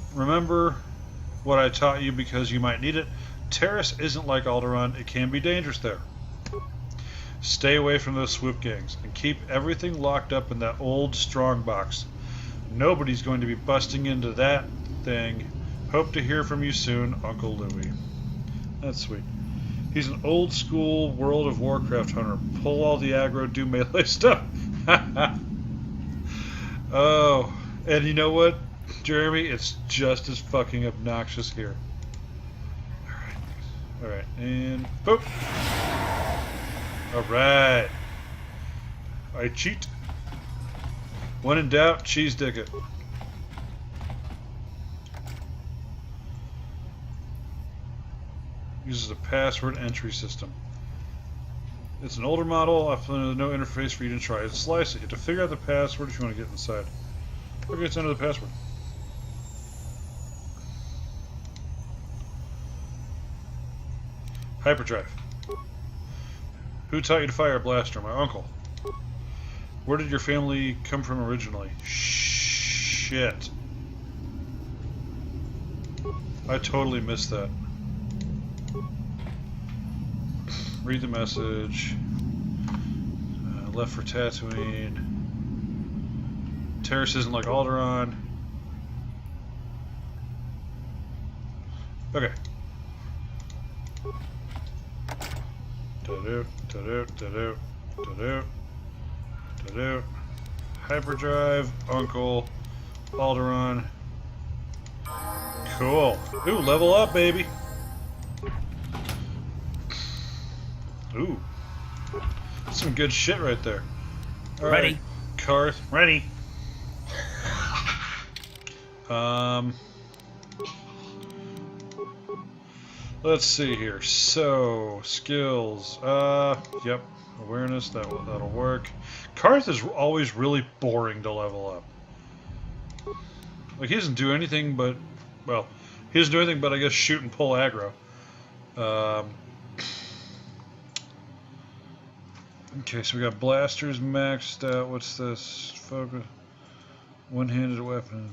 I taught you because you might need it. Terrace isn't like Alderaan. It can be dangerous there. Stay away from those swoop gangs and keep everything locked up in that old strong box. Nobody's going to be busting into that thing. Hope to hear from you soon, Uncle Louie. That's sweet. He's an old school World of Warcraft hunter. Pull all the aggro, do melee stuff. Oh, and you know what, Jeremy? It's just as fucking obnoxious here. Alright, and boop. Alright. I cheat. When in doubt, cheese dick it. Uses a password entry system. It's an older model. I've no interface for you to try. Slice it. You have to figure out the password if you want to get inside. Okay, it's under the password. Hyperdrive. Who taught you to fire a blaster? My uncle. Where did your family come from originally? Shit. I totally missed that. Read the message. Left for Tatooine. Terrace isn't like Alderaan. Okay. Da-do, da-do, da-do, da-do, da-do. Hyperdrive, Uncle, Alderaan. Cool. Ooh, level up, baby. Ooh. Some good shit right there. All Ready. Right. Karth, ready. Let's see here. So, skills. Yep. Awareness, that'll work. Karth is always really boring to level up. Like, he doesn't do anything but, well, he doesn't do anything but, I guess, shoot and pull aggro. Okay, so we got blasters maxed out. What's this? Focus. One-handed weapon.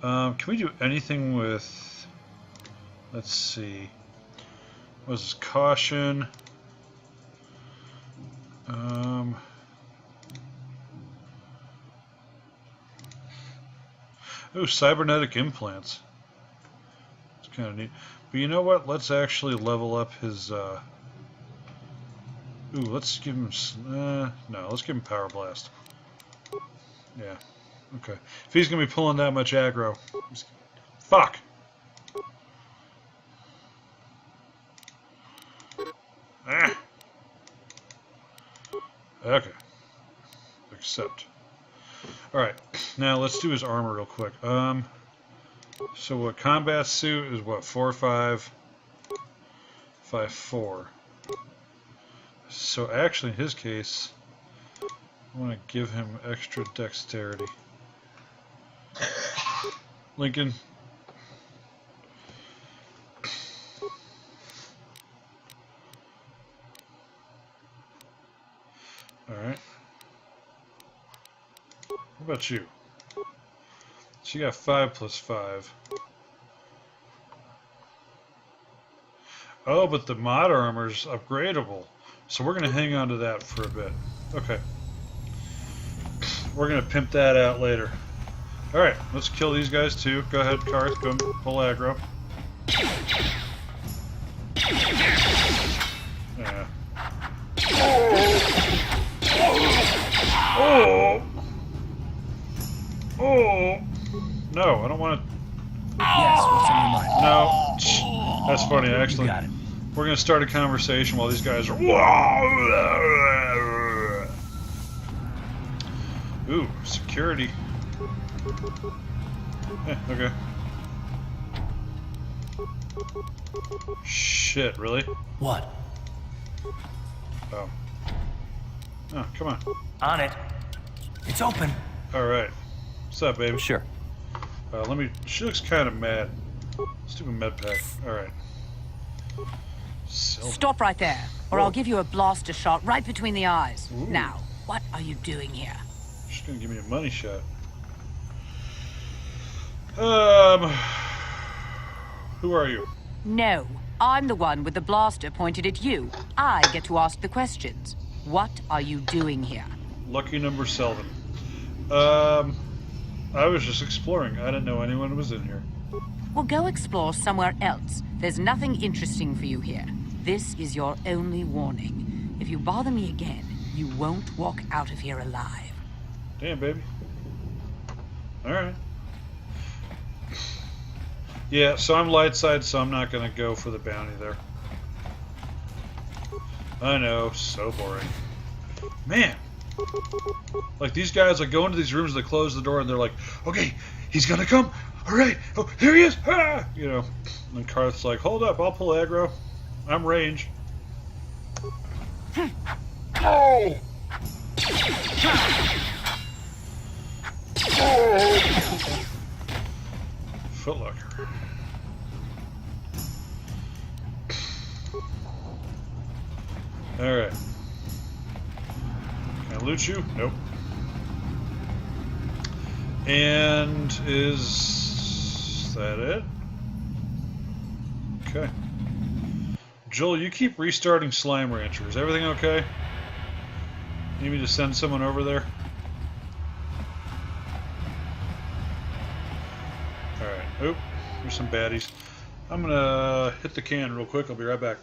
Can we do anything with... Let's see. What's this? Caution. Oh, cybernetic implants. It's kind of neat. But you know what? Let's actually level up his... Ooh, let's give him... no, let's give him Power Blast. Yeah. Okay. If he's going to be pulling that much aggro... Fuck! Ah. Okay. Accept. Alright. Now, let's do his armor real quick. So what, combat suit is what, 4/5, 5/4. So actually in his case, I want to give him extra dexterity. Lincoln. Alright. What about you? So you got 5 + 5. Oh, but the mod armor's upgradable. So we're going to hang on to that for a bit. Okay. We're going to pimp that out later. Alright, let's kill these guys too. Go ahead, Karth. Go pull aggro. Yeah. Oh! Oh! No, I don't want to... Yes, what's on your mind? No. That's funny, actually. You got it. We're going to start a conversation while these guys are... Ooh, security. Okay. Shit, really? What? Oh. Oh, come on. On it. It's open. Alright. What's up, baby? Sure. Let me... She looks kind of mad. Stupid med pack. Alright. Stop right there, or I'll give you a blaster shot right between the eyes. Ooh. Now, what are you doing here? She's gonna give me a money shot. Who are you? No, I'm the one with the blaster pointed at you. I get to ask the questions. What are you doing here? Lucky number 7. I was just exploring. I didn't know anyone was in here. Well, go explore somewhere else. There's nothing interesting for you here. This is your only warning. If you bother me again, you won't walk out of here alive. Damn, baby. Alright. Yeah, so I'm light side, so I'm not gonna go for the bounty there. I know, so boring. Man! Like, these guys, like, go into these rooms, they close the door, and they're like, okay, he's gonna come! Alright! Oh, here he is! Ah! You know, and Karth's like, hold up, I'll pull aggro. I'm range. Oh! Footlocker. Alright. Can I loot you? Nope. And is that it? Okay. Joel, you keep restarting Slime Rancher. Is everything okay? Need me to send someone over there? Alright. Oop. There's some baddies. I'm gonna hit the can real quick. I'll be right back.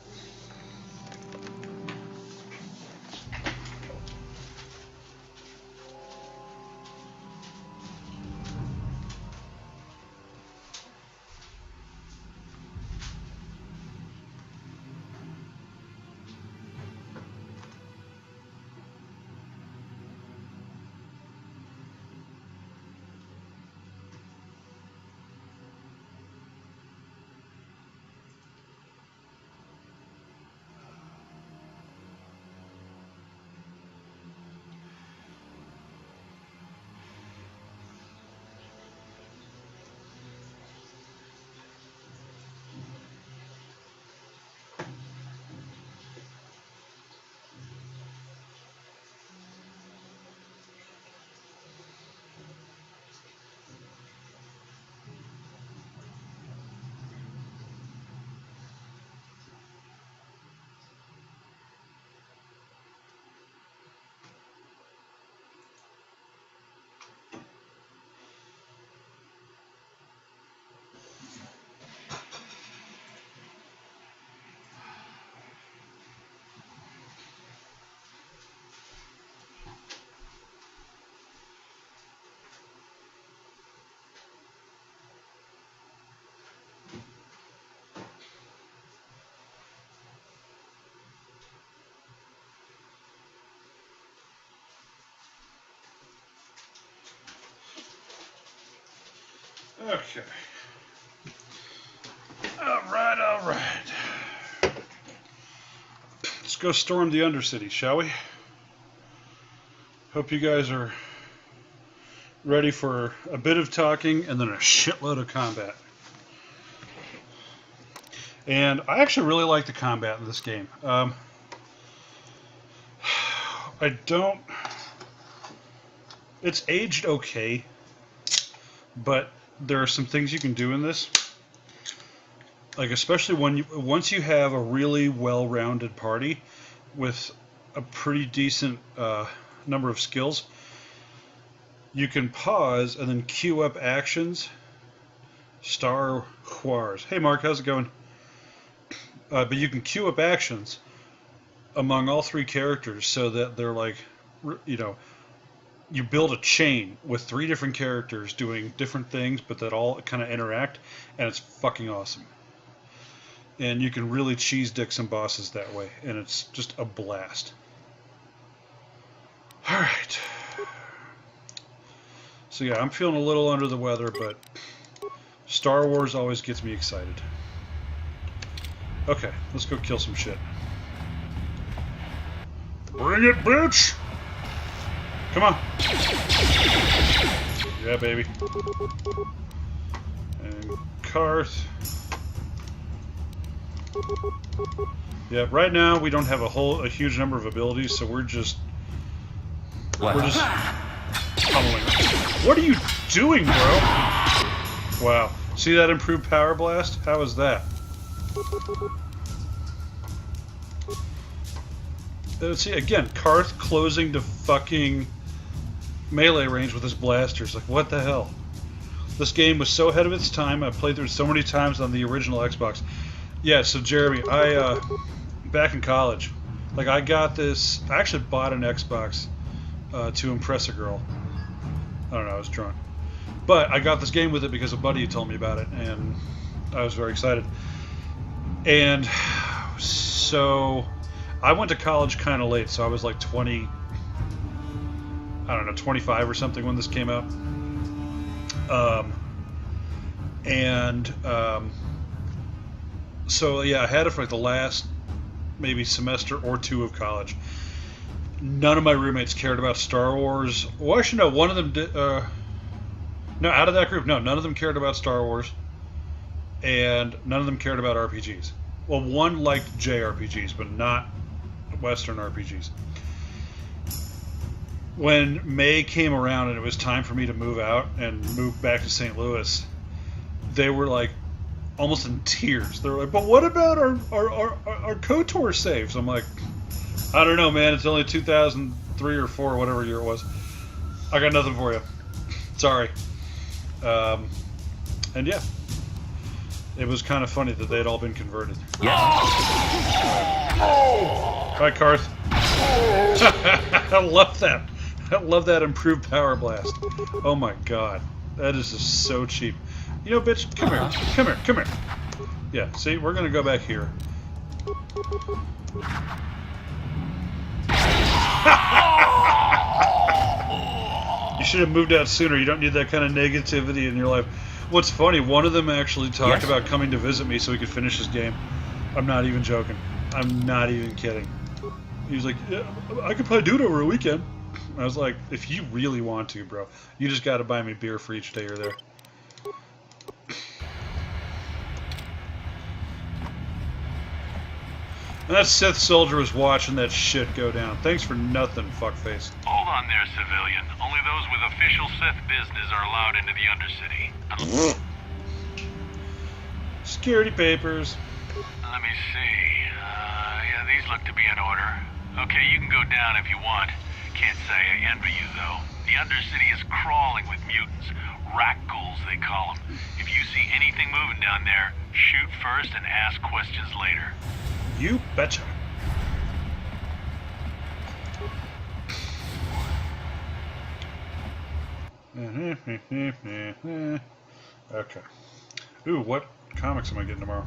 Okay. All right. Let's go storm the Undercity, shall we? Hope you guys are ready for a bit of talking and then a shitload of combat. And I actually really like the combat in this game. It's aged okay, but there are some things you can do in this. Like, especially once you have a really well-rounded party with a pretty decent number of skills, you can pause and then queue up actions. Star Wars. Hey Mark, how's it going? But you can queue up actions among all three characters so that they're like, you know, you build a chain with 3 different characters doing different things, but that all kind of interact, and it's fucking awesome. And you can really cheese dick some bosses that way, and it's just a blast. Alright. So yeah, I'm feeling a little under the weather, but Star Wars always gets me excited. Okay, let's go kill some shit. Bring it, bitch! Come on. Yeah, baby. And Karth. Yeah, right now we don't have a huge number of abilities, so we're just pummeling. What are you doing, bro? Wow. See that improved power blast? How is that? See, again, Karth closing to fucking melee range with his blasters. Like, what the hell? This game was so ahead of its time. I played through it so many times on the original Xbox. Yeah, so Jeremy, back in college, like, I actually bought an Xbox to impress a girl. I don't know, I was drunk. But I got this game with it because a buddy told me about it, and I was very excited. And so I went to college kind of late, so I was like 25 or something when this came out. So yeah, I had it for like the last maybe semester or 2 of college. None of my roommates cared about Star Wars. Well, actually, no, one of them did. No, out of that group, no, none of them cared about Star Wars, and none of them cared about RPGs. Well, one liked JRPGs, but not Western RPGs. When May came around and it was time for me to move out and move back to St. Louis, they were like almost in tears. They were like, "But what about our KotOR saves?" I'm like, "I don't know, man. It's only 2003 or 4, whatever year it was. I got nothing for you. Sorry." And yeah, it was kind of funny that they had all been converted. Yeah. Hi, Karth. I love that. I love that improved power blast. Oh my god, that is just so cheap. You know, bitch, come here, come here, come here. Yeah, see, we're gonna go back here. You should have moved out sooner. You don't need that kind of negativity in your life. What's funny, one of them actually talked about coming to visit me so we could finish this game. I'm not even joking. I'm not even kidding. He was like, "Yeah, I could probably do it over a weekend." I was like, if you really want to, bro, you just got to buy me beer for each day you're there. And that Sith soldier was watching that shit go down. Thanks for nothing, fuckface. Hold on there, civilian. Only those with official Sith business are allowed into the Undercity. Security papers. Let me see. Yeah, these look to be in order. Okay, you can go down if you want. Can't say I envy you, though. The Undercity is crawling with mutants. Rat ghouls, they call them. If you see anything moving down there, shoot first and ask questions later. You betcha. Okay. Ooh, what comics am I getting tomorrow?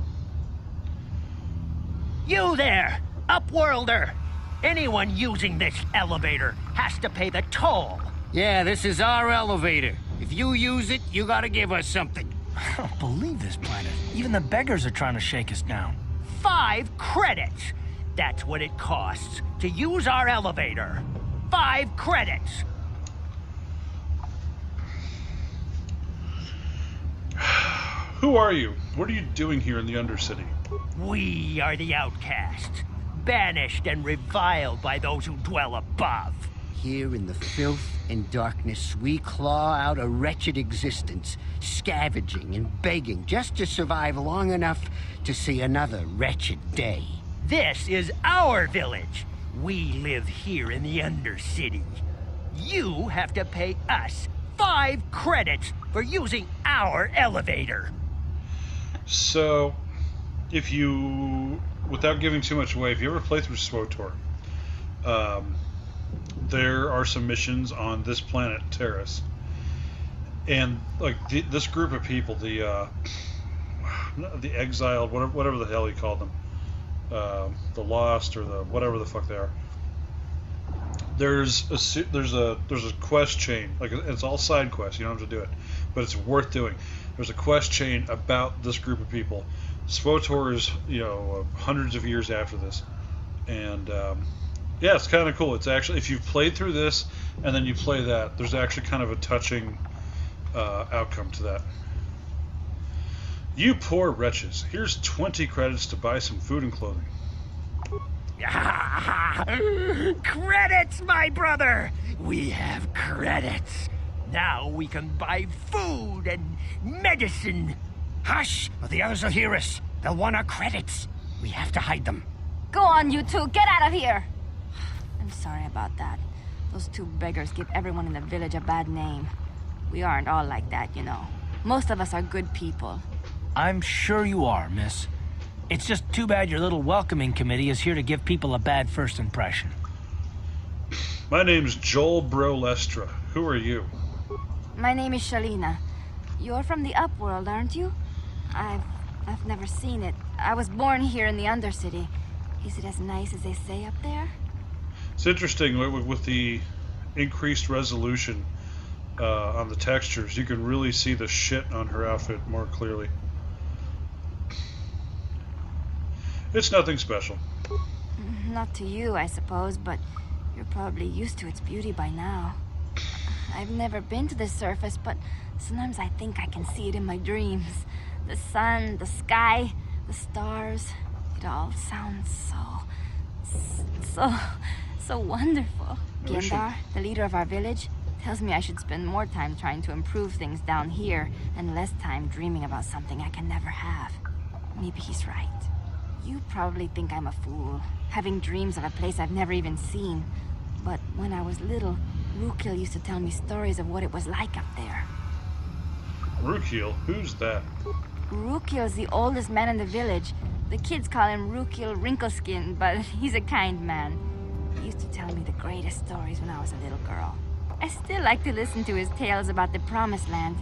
You there, Upworlder! Anyone using this elevator has to pay the toll. Yeah, this is our elevator. If you use it, you gotta give us something. I don't believe this planet. Even the beggars are trying to shake us down. 5 credits! That's what it costs to use our elevator. 5 credits! Who are you? What are you doing here in the Undercity? We are the outcasts, banished and reviled by those who dwell above. Here in the filth and darkness, we claw out a wretched existence, scavenging and begging just to survive long enough to see another wretched day. This is our village. We live here in the Undercity. You have to pay us 5 credits for using our elevator. So, if you, without giving too much away, if you ever play through SWTOR, there are some missions on this planet, Terrace, and like this group of people, the exiled, whatever the hell you call them, the lost or the whatever the fuck they are. There's a quest chain, like it's all side quests. You don't have to do it, but it's worth doing. There's a quest chain about this group of people. SWTOR is, hundreds of years after this, and yeah, it's kind of cool. It's actually, if you've played through this and then you play that, there's actually kind of a touching outcome to that. You poor wretches. Here's 20 credits to buy some food and clothing. Credits, my brother! We have credits. Now we can buy food and medicine. Hush, or the others will hear us. They'll want our credits. We have to hide them. Go on, you two. Get out of here. I'm sorry about that. Those 2 beggars give everyone in the village a bad name. We aren't all like that, you know. Most of us are good people. I'm sure you are, miss. It's just too bad your little welcoming committee is here to give people a bad first impression. My name's Joel Brolestra. Who are you? My name is Shalina. You're from the Upworld, aren't you? I've never seen it. I was born here in the Undercity. Is it as nice as they say up there? It's interesting with the increased resolution on the textures. You can really see the shit on her outfit more clearly. It's nothing special. Not to you, I suppose, but you're probably used to its beauty by now. I've never been to the surface, but sometimes I think I can see it in my dreams. The sun, the sky, the stars. It all sounds so wonderful. Gendar, the leader of our village, tells me I should spend more time trying to improve things down here and less time dreaming about something I can never have. Maybe he's right. You probably think I'm a fool, having dreams of a place I've never even seen. But when I was little, Rukil used to tell me stories of what it was like up there. Rukil? Who's that? Rukil's the oldest man in the village. The kids call him Rukil Wrinkleskin, but he's a kind man. He used to tell me the greatest stories when I was a little girl. I still like to listen to his tales about the Promised Land,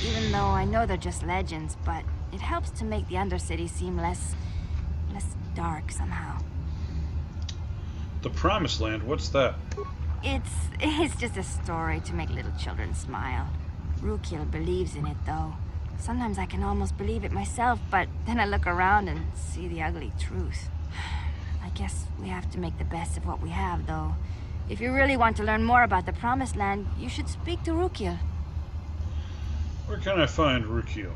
even though I know they're just legends, but it helps to make the Undercity seem less dark somehow. The Promised Land? What's that? It's just a story to make little children smile. Rukil believes in it, though. Sometimes I can almost believe it myself, but then I look around and see the ugly truth. I guess we have to make the best of what we have, though. If you really want to learn more about the Promised Land, you should speak to Rukil. Where can I find Rukil?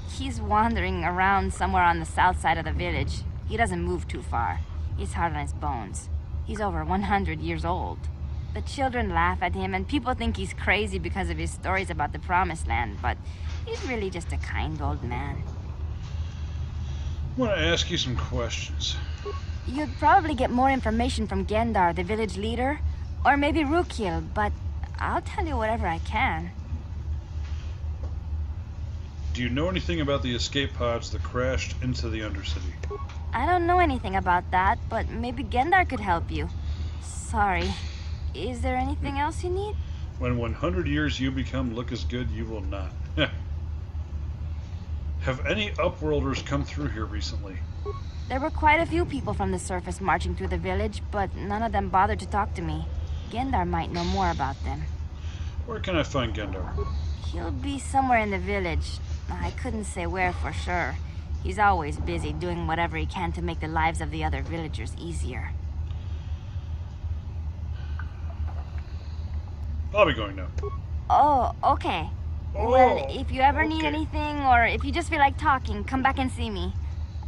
He's wandering around somewhere on the south side of the village. He doesn't move too far. He's hard on his bones. He's over 100 years old. The children laugh at him, and people think he's crazy because of his stories about the Promised Land, but he's really just a kind old man. I want to ask you some questions. You'd probably get more information from Gendar, the village leader, or maybe Rukil, but I'll tell you whatever I can. Do you know anything about the escape pods that crashed into the Undercity? I don't know anything about that, but maybe Gendar could help you. Sorry. Is there anything else you need? When 100 years you become look as good, you will not. Have any Upworlders come through here recently? There were quite a few people from the surface marching through the village, but none of them bothered to talk to me. Gendar might know more about them. Where can I find Gendar? He'll be somewhere in the village. I couldn't say where for sure. He's always busy doing whatever he can to make the lives of the other villagers easier. I'll be going now. Oh, okay. Oh, well, if you ever need okay. anything, or if you just feel like talking, come back and see me.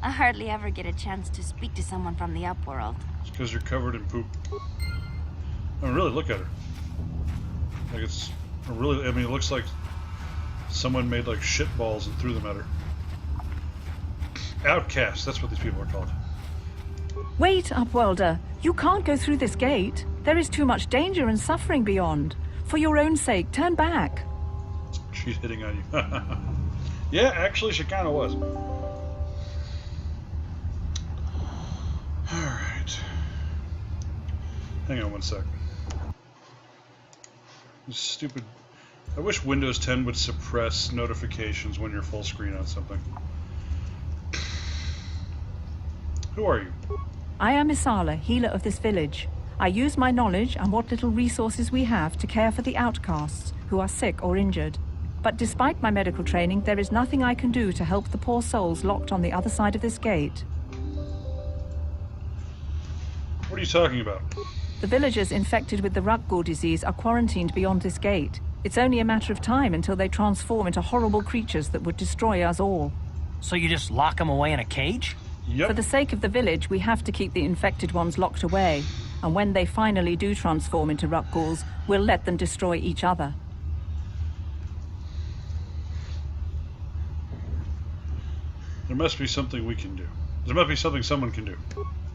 I hardly ever get a chance to speak to someone from the upworld. It's because you're covered in poop. I mean, really, look at her. Like, it's really, I mean, it looks like someone made, like, shit balls and threw them at her. Outcasts, that's what these people are called. Wait, Upworlder. You can't go through this gate. There is too much danger and suffering beyond. For your own sake, turn back. She's hitting on you. Yeah, actually, she kind of was. Alright. Hang on one sec. This stupid... I wish Windows 10 would suppress notifications when you're full screen on something. Who are you? I am Isala, healer of this village. I use my knowledge and what little resources we have to care for the outcasts who are sick or injured. But despite my medical training, there is nothing I can do to help the poor souls locked on the other side of this gate. What are you talking about? The villagers infected with the Rakghoul disease are quarantined beyond this gate. It's only a matter of time until they transform into horrible creatures that would destroy us all. So you just lock them away in a cage? Yep. For the sake of the village, we have to keep the infected ones locked away. And when they finally do transform into Rakghouls, we'll let them destroy each other. There must be something we can do. There must be something someone can do.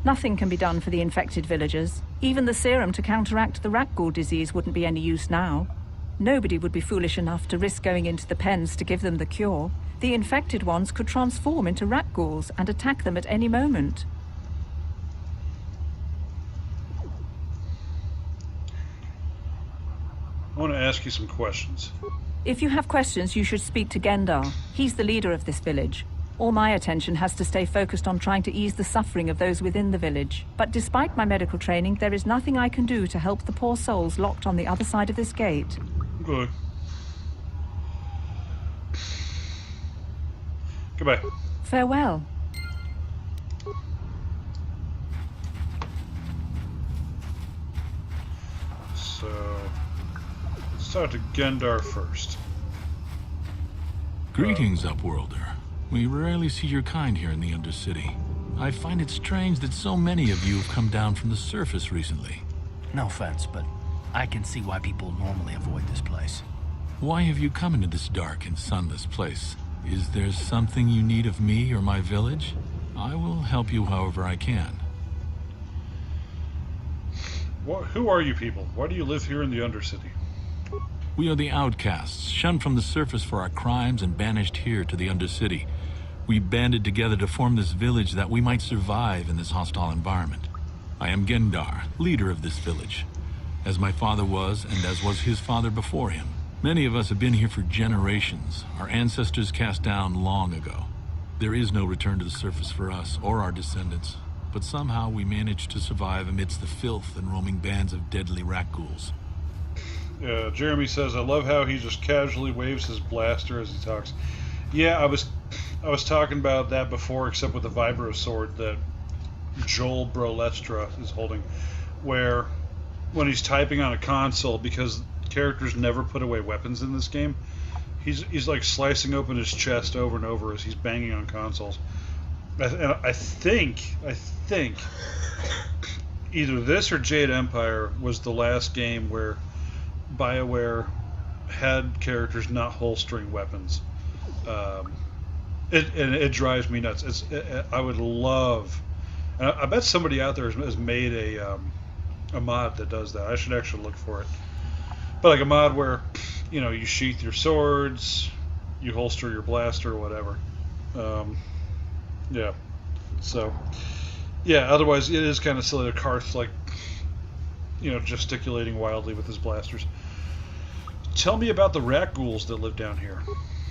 Nothing can be done for the infected villagers. Even the serum to counteract the Rakghoul disease wouldn't be any use now. Nobody would be foolish enough to risk going into the pens to give them the cure. The infected ones could transform into Rakghouls and attack them at any moment. I want to ask you some questions. If you have questions, you should speak to Gendar. He's the leader of this village. All my attention has to stay focused on trying to ease the suffering of those within the village. But despite my medical training, there is nothing I can do to help the poor souls locked on the other side of this gate. Good. Goodbye. Farewell. So, let's talk to Gendar first. Greetings, Upworlder. We rarely see your kind here in the Undercity. I find it strange that so many of you have come down from the surface recently. No offense, but I can see why people normally avoid this place. Why have you come into this dark and sunless place? Is there something you need of me or my village? I will help you however I can. Who are you people? Why do you live here in the Undercity? We are the outcasts, shunned from the surface for our crimes and banished here to the Undercity. We banded together to form this village that we might survive in this hostile environment. I am Gendar, leader of this village, as my father was and as was his father before him. Many of us have been here for generations, our ancestors cast down long ago. There is no return to the surface for us or our descendants, but somehow we managed to survive amidst the filth and roaming bands of deadly Rakghouls. Jeremy says, I love how he just casually waves his blaster as he talks. Yeah, I was talking about that before, except with the vibro sword that Joel Brolestra is holding, where when he's typing on a console, because characters never put away weapons in this game, he's like slicing open his chest over and over as he's banging on consoles. And I think either this or Jade Empire was the last game where BioWare had characters not holstering weapons. It drives me nuts. I would love, and I bet somebody out there has made a mod that does that. I should actually look for it. But like a mod where, you know, you sheath your swords, you holster your blaster or whatever. Yeah. So, yeah. Otherwise, it is kind of silly. The Karth's like, you know, gesticulating wildly with his blasters. Tell me about the Rakghouls that live down here.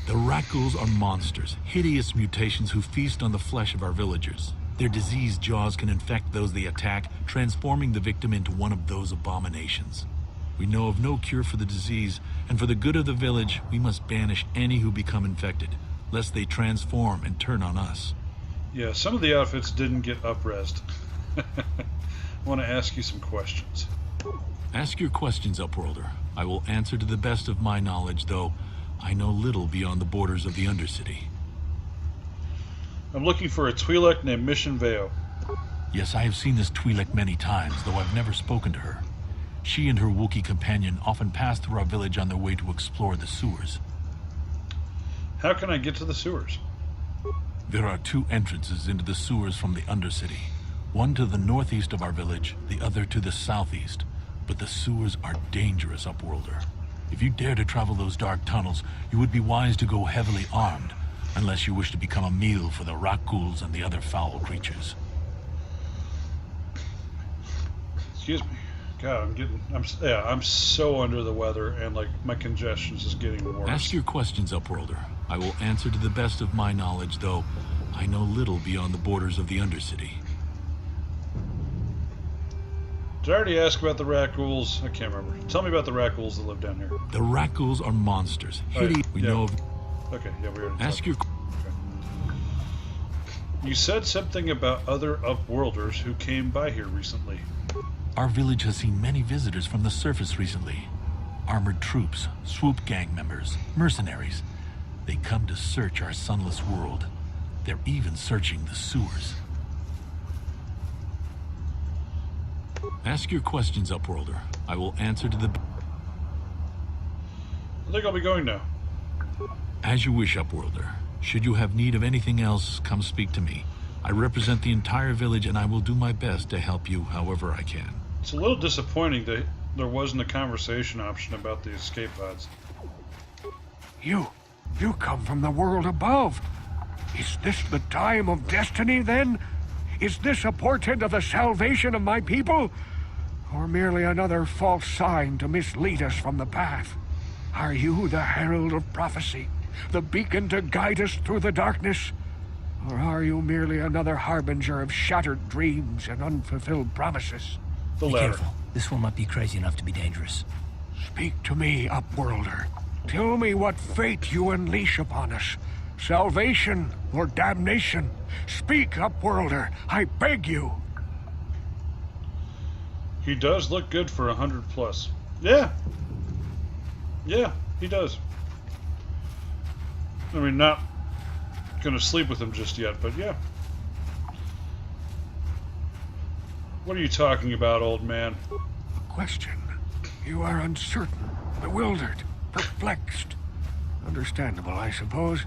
The Rakghouls are monsters, hideous mutations who feast on the flesh of our villagers. Their diseased jaws can infect those they attack, transforming the victim into one of those abominations. We know of no cure for the disease, and for the good of the village, we must banish any who become infected. lest they transform and turn on us. Yeah, some of the outfits didn't get up-resed. I want to ask you some questions. Ask your questions, Upworlder. I will answer to the best of my knowledge, though I know little beyond the borders of the Undercity. I'm looking for a Twi'lek named Mission Veo. Yes, I have seen this Twi'lek many times, though I've never spoken to her. She and her Wookiee companion often pass through our village on their way to explore the sewers. How can I get to the sewers? There are 2 entrances into the sewers from the Undercity. One to the northeast of our village, the other to the southeast. But the sewers are dangerous, Upworlder. If you dare to travel those dark tunnels, you would be wise to go heavily armed, unless you wish to become a meal for the Rakghouls and the other foul creatures. Excuse me. God, I'm so under the weather, and like my congestion's just getting worse. Ask your questions, Upworlder. I will answer to the best of my knowledge, though I know little beyond the borders of the Undercity. Did I already ask about the Rakghouls? I can't remember. Tell me about the Rakghouls that live down here. The Rakghouls are monsters. We know of... Okay, yeah, we already Ask your... Okay. You said something about other Upworlders who came by here recently. Our village has seen many visitors from the surface recently. Armored troops, swoop gang members, mercenaries. They come to search our sunless world. They're even searching the sewers. Ask your questions, Upworlder. I will answer to the... I think I'll be going now. As you wish, Upworlder. Should you have need of anything else, come speak to me. I represent the entire village, and I will do my best to help you however I can. It's a little disappointing that there wasn't a conversation option about the escape pods. You come from the world above. Is this the time of destiny, then? Is this a portent of the salvation of my people? Or merely another false sign to mislead us from the path? Are you the herald of prophecy, the beacon to guide us through the darkness? Or are you merely another harbinger of shattered dreams and unfulfilled promises? The latter. latter. Careful. This one might be crazy enough to be dangerous. Speak to me, Upworlder. Tell me what fate you unleash upon us. Salvation or damnation? Speak, Upworlder. I beg you. He does look good for 100 plus. Yeah. Yeah, he does. I mean, not gonna sleep with him just yet, but yeah. What are you talking about, old man? Question. You are uncertain, bewildered, perplexed. Understandable, I suppose.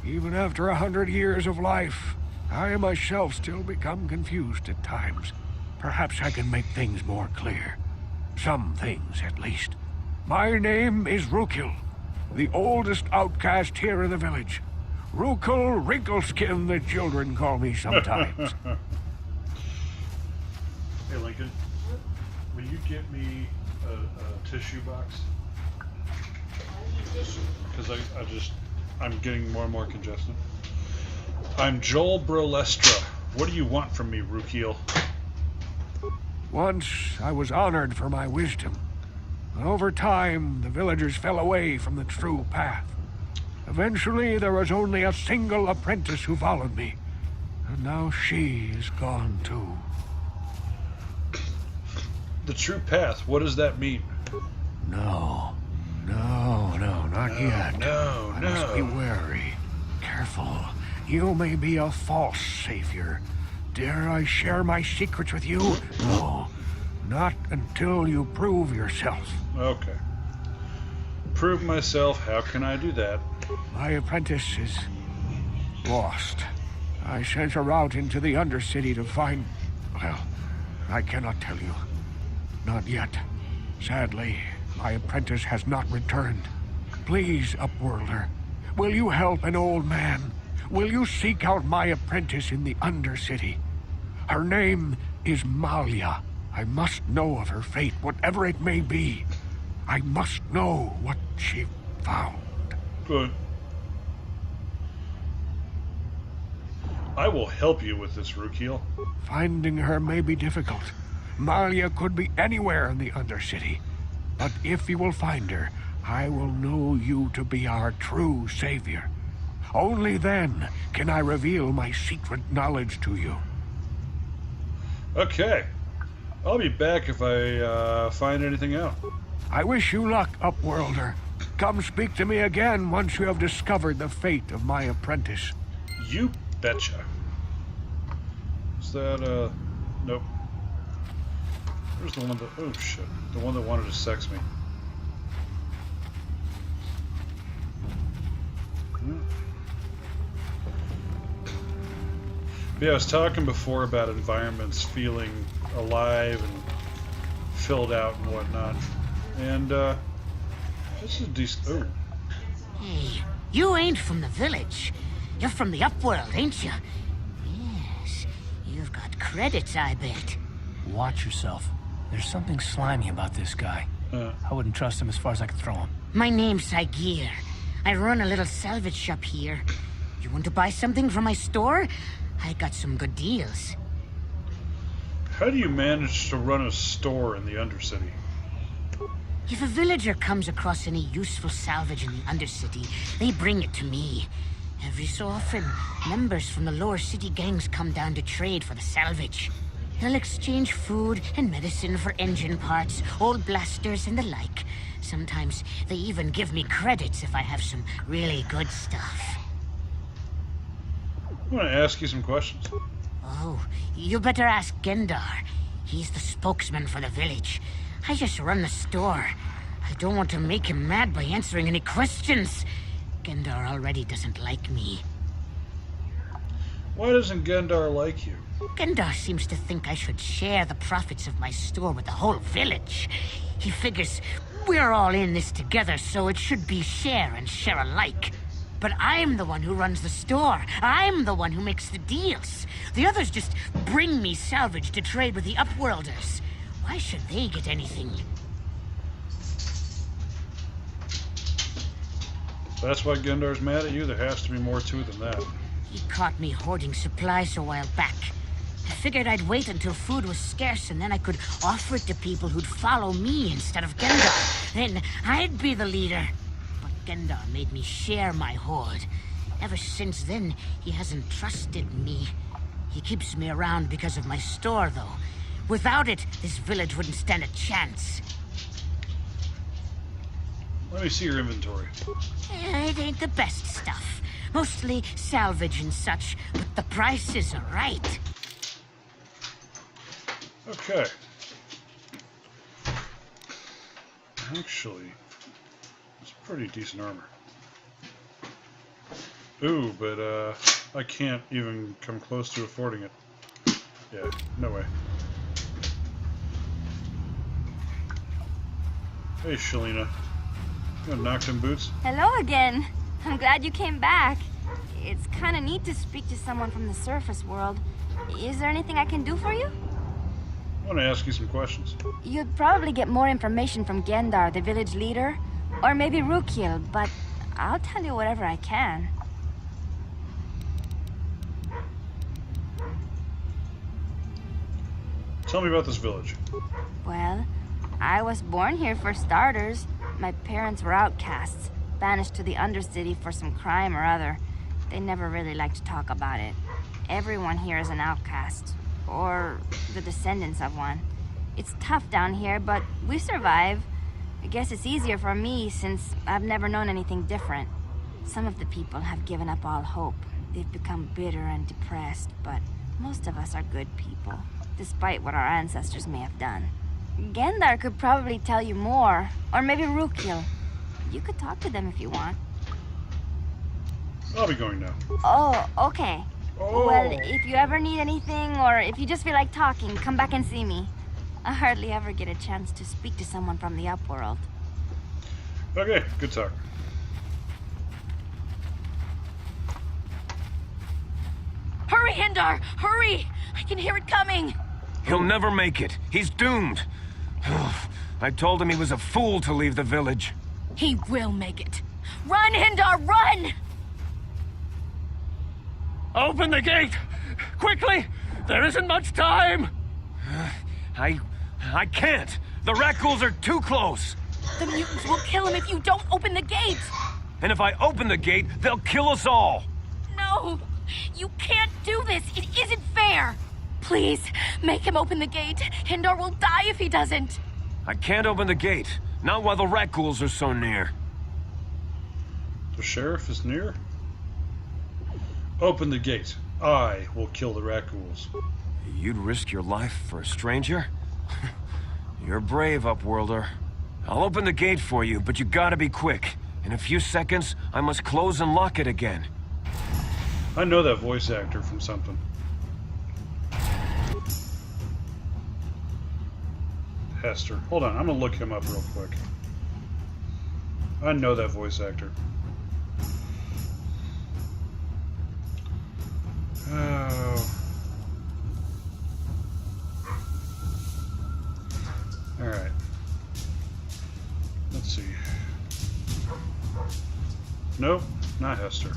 Even after 100 years of life, I myself still become confused at times. Perhaps I can make things more clear. Some things, at least. My name is Rukil, the oldest outcast here in the village. Rukil Wrinkleskin, the children call me sometimes. Hey, Lincoln, will you get me a tissue box? Because I'm getting more and more congested. I'm Joel Brolestra. What do you want from me, Rukil? Once I was honored for my wisdom. But over time, the villagers fell away from the true path. Eventually, there was only a single apprentice who followed me. And now she is gone too. The true path, what does that mean? No, not yet. No. I must be wary. Careful. You may be a false savior. Dare I share my secrets with you? No, not until you prove yourself. Okay. Prove myself, how can I do that? My apprentice is lost. I sent her out into the Undercity to find... Well, I cannot tell you. Not yet. Sadly, my apprentice has not returned. Please, Upworlder, will you help an old man? Will you seek out my apprentice in the Undercity? Her name is Malia. I must know of her fate, whatever it may be. I must know what she found. Good. I will help you with this, Rukil. Finding her may be difficult. Malia could be anywhere in the Undercity. But if you will find her, I will know you to be our true savior. Only then can I reveal my secret knowledge to you. Okay. I'll be back if I find anything out. I wish you luck, Upworlder. Come speak to me again once you have discovered the fate of my apprentice. You betcha. Is that, nope. Where's the one that, oh shit, the one that wanted to sex me. Yeah, I was talking before about environments feeling alive and filled out and whatnot. And, this is decent. Oh. Hey, you ain't from the village. You're from the Upworld, ain't you? Yes, you've got credits, I bet. Watch yourself. There's something slimy about this guy. I wouldn't trust him as far as I could throw him. My name's Saigir. I run a little salvage shop here. You want to buy something from my store? I got some good deals. How do you manage to run a store in the Undercity? If a villager comes across any useful salvage in the Undercity, they bring it to me. Every so often, members from the lower city gangs come down to trade for the salvage. They'll exchange food and medicine for engine parts, old blasters, and the like. Sometimes they even give me credits if I have some really good stuff. I want to ask you some questions. Oh, you better ask Gendar. He's the spokesman for the village. I just run the store. I don't want to make him mad by answering any questions. Gendar already doesn't like me. Why doesn't Gendar like you? Gendar seems to think I should share the profits of my store with the whole village. He figures we're all in this together, so it should be share and share alike. But I'm the one who runs the store. I'm the one who makes the deals. The others just bring me salvage to trade with the Upworlders. Why should they get anything? That's why Gendar's mad at you? There has to be more to it than that. He caught me hoarding supplies a while back. I figured I'd wait until food was scarce and then I could offer it to people who'd follow me instead of Gendar. Then I'd be the leader. But Gendar made me share my hoard. Ever since then, he hasn't trusted me. He keeps me around because of my store, though. Without it, this village wouldn't stand a chance. Let me see your inventory. It ain't the best stuff. Mostly salvage and such, but the prices are right. Okay. Actually, it's pretty decent armor. Ooh, but I can't even come close to affording it. Yeah, no way. Hey, Shalina. You got knocked in boots? Hello again. I'm glad you came back. It's kind of neat to speak to someone from the surface world. Is there anything I can do for you? I want to ask you some questions. You'd probably get more information from Gendar, the village leader, or maybe Rukil, but I'll tell you whatever I can. Tell me about this village. Well, I was born here for starters. My parents were outcasts, banished to the Undercity for some crime or other. They never really liked to talk about it. Everyone here is an outcast, or the descendants of one. It's tough down here, but we survive. I guess it's easier for me since I've never known anything different. Some of the people have given up all hope. They've become bitter and depressed, but most of us are good people, despite what our ancestors may have done. Gendar could probably tell you more, or maybe Rukil. You could talk to them if you want. I'll be going now. Oh, okay. Oh. Well, if you ever need anything, or if you just feel like talking, come back and see me. I hardly ever get a chance to speak to someone from the Upworld. Okay, good talk. Hurry, Hindar! Hurry! I can hear it coming! He'll never make it. He's doomed. I told him he was a fool to leave the village. He will make it. Run, Hindar, run! Open the gate! Quickly! There isn't much time! I can't. The rat ghouls are too close. The mutants will kill him if you don't open the gate! And if I open the gate, they'll kill us all. No! You can't do this! It isn't fair! Please, make him open the gate. Hindor will die if he doesn't. I can't open the gate. Not while the rat ghouls are so near. The sheriff is near? Open the gate. I will kill the rat ghouls. You'd risk your life for a stranger? You're brave, Upworlder. I'll open the gate for you, but you gotta be quick. In a few seconds, I must close and lock it again. I know that voice actor from something. Hester. Hold on, I'm gonna look him up real quick. I know that voice actor. Oh. Alright. Let's see. Nope, not Hester.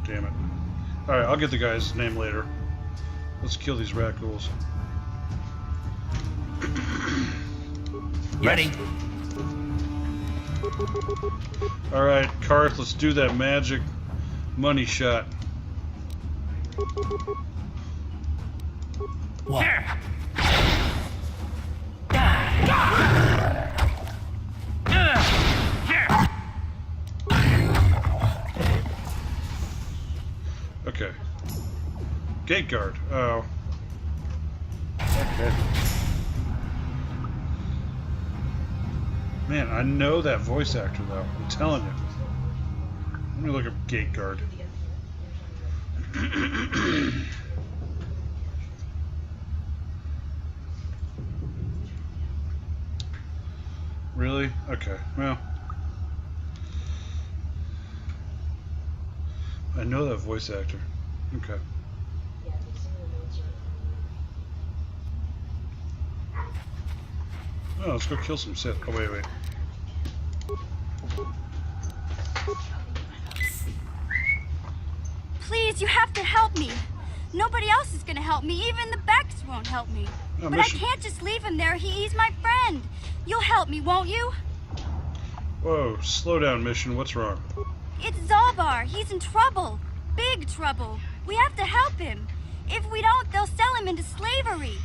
Damn it. Alright, I'll get the guy's name later. Let's kill these rat ghouls. Ready. Alright, Karth, let's do that magic money shot. What? Okay. Gate guard. Oh. Okay. Man, I know that voice actor though. I'm telling you. Let me look up gate guard. Really? Okay. Well. I know that voice actor. Okay. Oh, let's go kill some Sith. Oh, wait. Please, you have to help me. Nobody else is gonna help me. Even the Becks won't help me. No, but mission. I can't just leave him there. He's my friend. You'll help me, won't you? Whoa, slow down, mission. What's wrong? It's Zalbar. He's in trouble. Big trouble. We have to help him. If we don't, they'll sell him into slavery.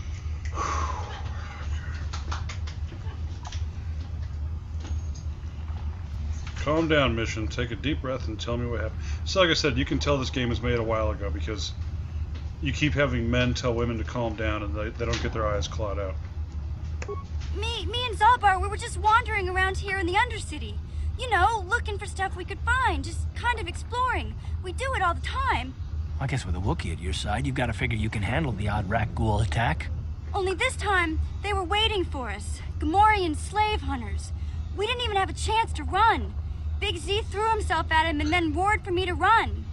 Calm down, mission. Take a deep breath and tell me what happened. So like I said, you can tell this game was made a while ago because you keep having men tell women to calm down and they don't get their eyes clawed out. Me and Zalbar, we were just wandering around here in the Undercity. You know, looking for stuff we could find, just kind of exploring. We do it all the time. I guess with a Wookiee at your side, you've got to figure you can handle the odd rat ghoul attack. Only this time, they were waiting for us. Gamorrean slave hunters. We didn't even have a chance to run. Big Z threw himself at him and then roared for me to run.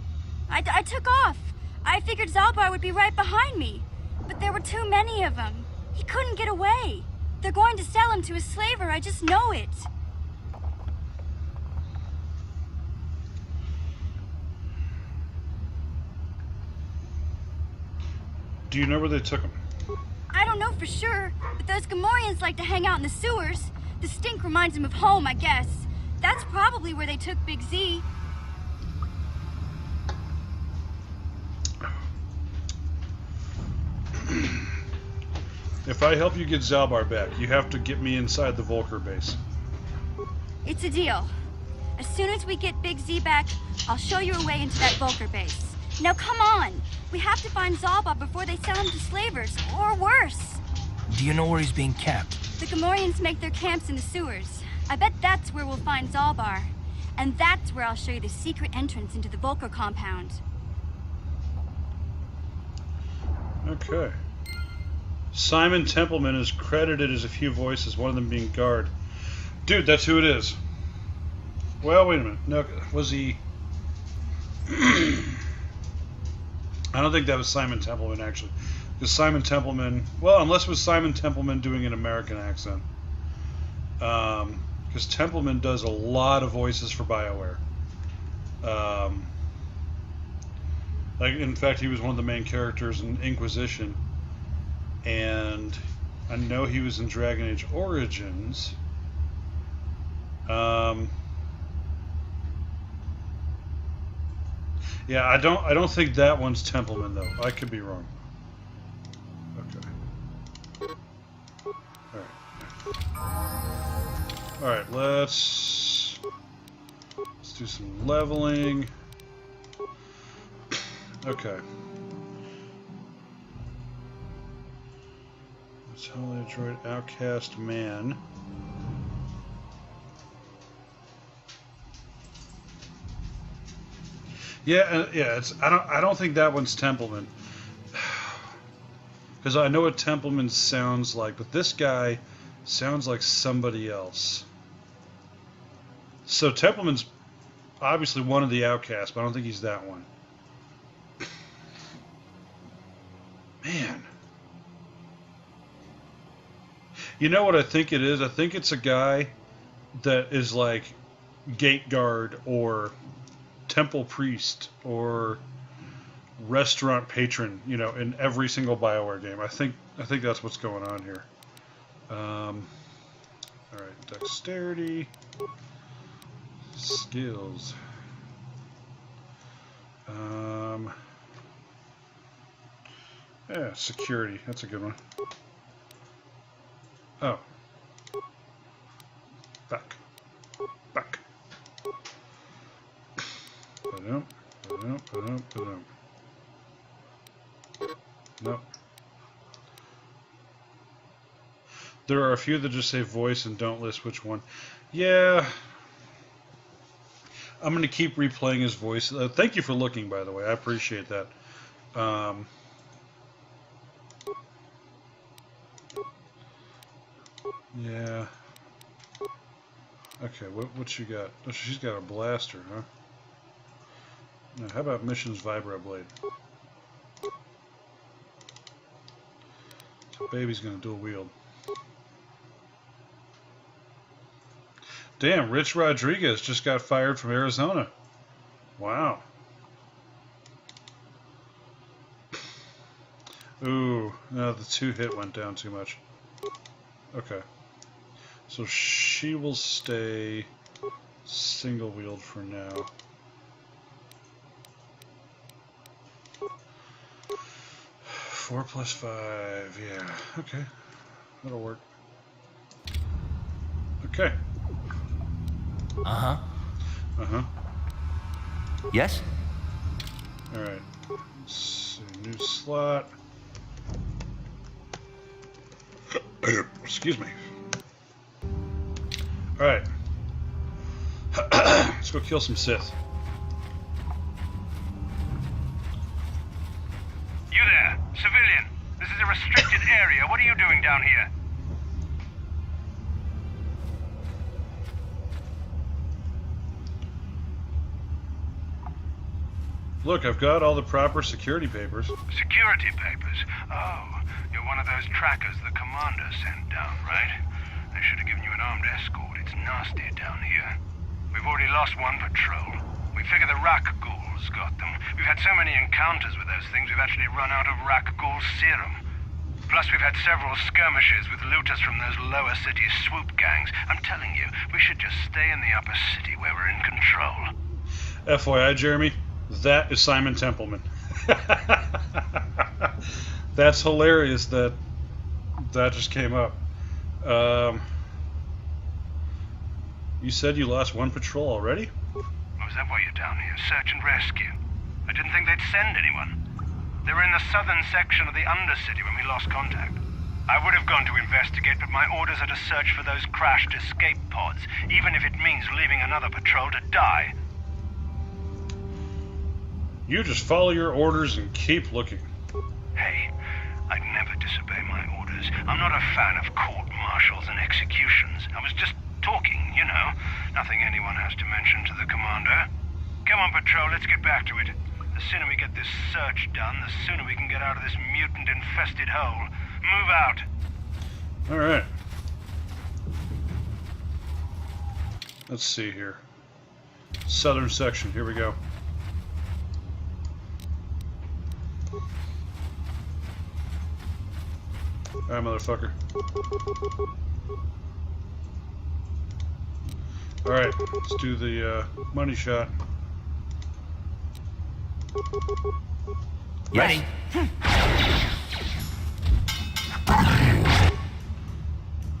I took off. I figured Zalbar would be right behind me. But there were too many of them. He couldn't get away. They're going to sell him to a slaver, I just know it. Do you know where they took him? I don't know for sure, but those Gamorreans like to hang out in the sewers. The stink reminds them of home, I guess. That's probably where they took Big Z. If I help you get Zalbar back, you have to get me inside the Volker base. It's a deal. As soon as we get Big Z back, I'll show you a way into that Volker base. Now come on! We have to find Zalbar before they sell him to slavers, or worse. Do you know where he's being kept? The Gamorreans make their camps in the sewers. I bet that's where we'll find Zalbar. And that's where I'll show you the secret entrance into the Volker compound. Okay. Simon Templeman is credited as a few voices, one of them being Guard. Dude, that's who it is. Well, wait a minute. No, was he... I don't think that was Simon Templeman, actually. Because Simon Templeman, well, unless it was Simon Templeman doing an American accent. Because Templeman does a lot of voices for BioWare. Like, in fact, he was one of the main characters in Inquisition. And I know he was in Dragon Age Origins. Yeah, I don't think that one's Templeman though. I could be wrong. Okay. All right, let's do some leveling. Okay. Let's Holy Droid Outcast Man. Yeah, it's I don't think that one's Templeman. Because I know what Templeman sounds like, but this guy sounds like somebody else. So Templeman's obviously one of the Outcasts, but I don't think he's that one. Man. You know what I think it is? I think it's a guy that is like gate guard or temple priest or restaurant patron, you know, in every single BioWare game. I think that's what's going on here. All right, dexterity, skills. Yeah, security. That's a good one. Oh, back. Nope. There are a few that just say voice and don't list which one. Yeah. I'm going to keep replaying his voice. Thank you for looking, by the way. I appreciate that. Yeah. Okay, what she got? Oh, she's got a blaster, huh? Now, how about Mission's Vibro Blade? So baby's gonna dual wield. Damn, Rich Rodriguez just got fired from Arizona. Wow. Ooh, no, the 2-hit went down too much. Okay. So she will stay single wheeled for now. Four plus 5, yeah. Okay. That'll work. Okay. Uh-huh. Uh-huh. Yes? Alright. Let's see. New slot. Excuse me. Alright. Let's go kill some Sith. You there, civilian. This is a restricted area. What are you doing down here? Look, I've got all the proper security papers. Security papers? Oh, you're one of those trackers the commander sent down, right? They should have given you an armed escort. It's nasty down here. We've already lost one patrol. We figure the Rak ghouls got them. We've had so many encounters with those things, we've actually run out of Rak ghoul serum. Plus, we've had several skirmishes with looters from those lower city swoop gangs. I'm telling you, we should just stay in the upper city where we're in control. FYI, Jeremy, that is Simon Templeman. That's hilarious that just came up. You said you lost one patrol already? Oh, is that why you're down here? Search and rescue? I didn't think they'd send anyone. They were in the southern section of the Undercity when we lost contact. I would have gone to investigate, but my orders are to search for those crashed escape pods, even if it means leaving another patrol to die. You just follow your orders and keep looking. Hey, I'd never disobey my orders. I'm not a fan of court-martials and executions. I was just talking, you know. Nothing anyone has to mention to the commander. Come on, patrol, let's get back to it. The sooner we get this search done, the sooner we can get out of this mutant-infested hole. Move out. All right. Let's see here. Southern section. Here we go. All right, motherfucker. All right, let's do the money shot. Ready.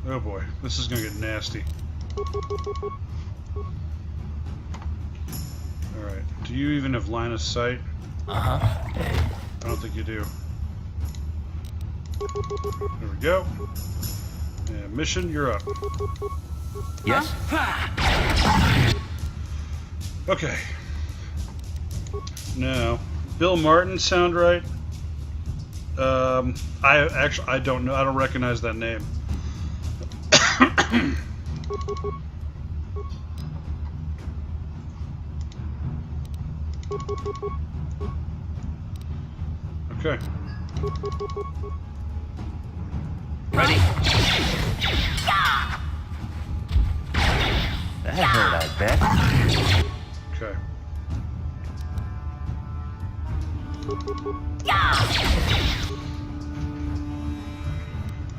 Oh boy, this is gonna get nasty. Alright, do you even have line of sight? Uh-huh. I don't think you do. There we go. And mission, you're up. Yes? Okay. Now, Bill Martin sound right? I don't know. I don't recognize that name. Okay. Ready? That hurt, I bet. Okay.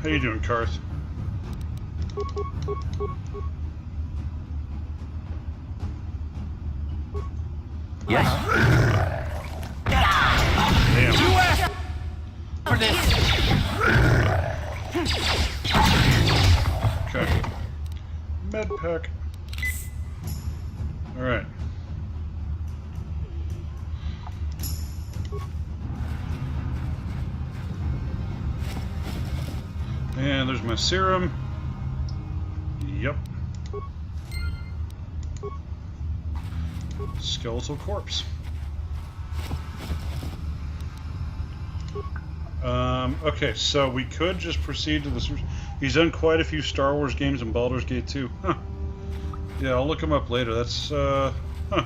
How you doing, Karth? Yes. Damn. You asked for this. Okay. Med pack. All right. And there's my serum. Yep. Skeletal corpse. Okay, so we could just proceed to this. He's done quite a few Star Wars games and Baldur's Gate 2. Huh. Yeah, I'll look him up later. That's, huh. Yeah,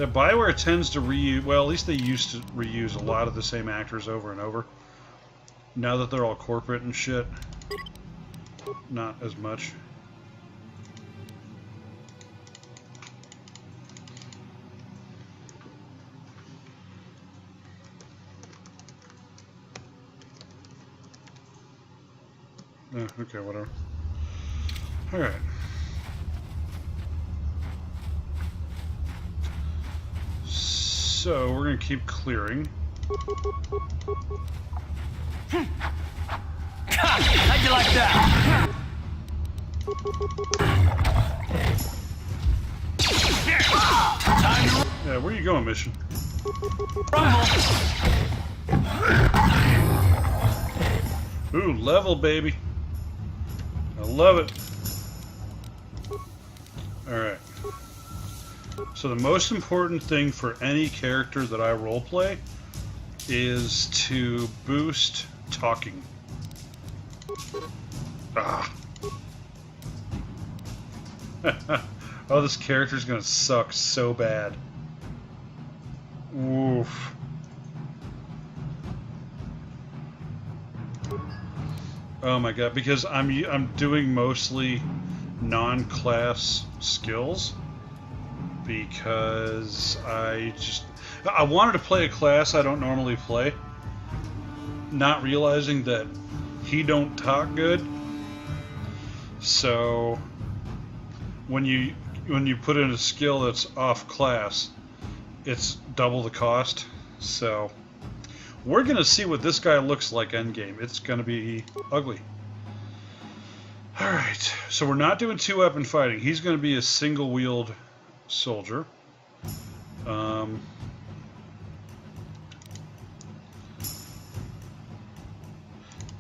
BioWare tends to reuse, well, at least they used to reuse a lot of the same actors over and over. Now that they're all corporate and shit, not as much. Okay, whatever. Alright. So, we're gonna keep clearing. How'd you like that? Yeah, where you going, mission? Ooh, level, baby. I love it. Alright. So the most important thing for any character that I roleplay is to boost talking. Ah. Oh, this character's gonna suck so bad. Oof. Oh my god, because I'm doing mostly non-class skills because I wanted to play a class I don't normally play, not realizing that he don't talk good. So when you put in a skill that's off class, it's double the cost. So we're gonna see what this guy looks like endgame. It's gonna be ugly. Alright, so we're not doing two-weapon fighting. He's gonna be a single-wield soldier.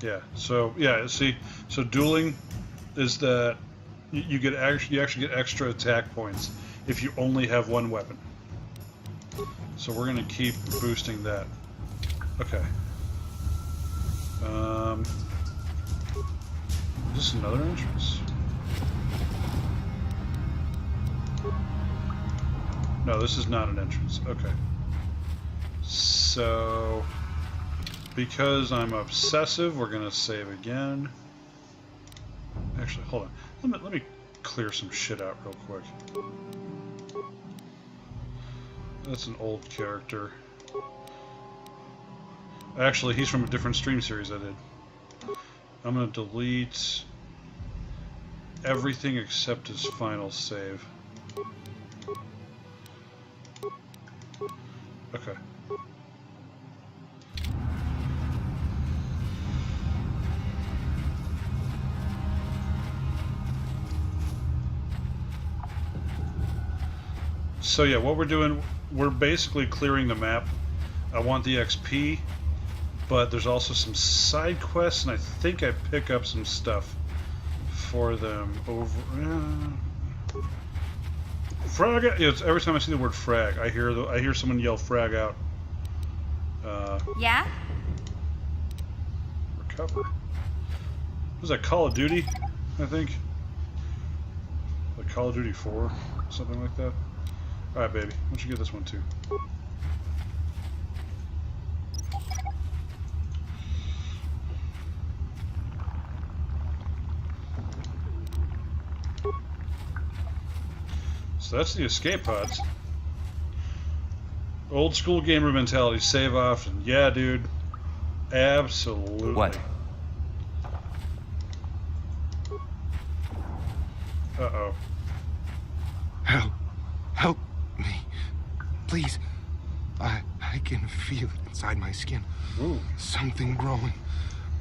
Yeah, so yeah, see, so dueling is that you actually get extra attack points if you only have one weapon. So we're gonna keep boosting that. Okay. Is this another entrance? No, this is not an entrance. Okay. so because I'm obsessive, we're gonna save again. Actually, hold on. Let me clear some shit out real quick. That's an old character. Actually, he's from a different stream series I did. I'm gonna delete everything except his final save. Okay. So yeah, what we're doing, we're basically clearing the map. I want the XP, but there's also some side quests, and I think I pick up some stuff for them over. Frag out. It's every time I see the word frag, I hear someone yell frag out. Yeah? Recover. Was that Call of Duty? I think. Like Call of Duty 4, something like that. All right, baby. Why don't you get this one too? So that's the escape pods. Old school gamer mentality, save often. Yeah, dude. Absolutely. What? Uh-oh. Help me. Please. I can feel it inside my skin. Ooh. Something growing.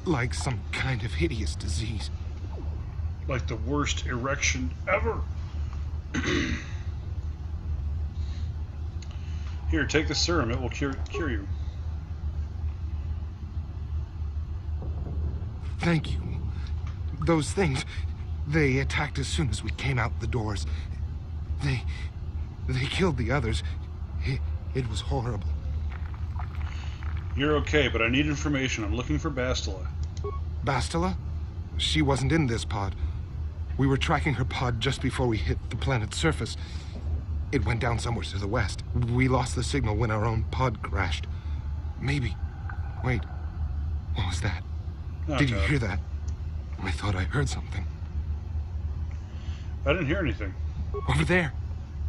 Like some kind of hideous disease. Like the worst erection ever. Here, take the serum. It will cure you. Thank you. Those things, they attacked as soon as we came out the doors. They killed the others. It was horrible. You're okay, but I need information. I'm looking for Bastila. Bastila? She wasn't in this pod. We were tracking her pod just before we hit the planet's surface. It went down somewhere to the west. We lost the signal when our own pod crashed. Maybe. Wait. What was that? Oh, Did you God. hear that? I thought I heard something. I didn't hear anything. Over there.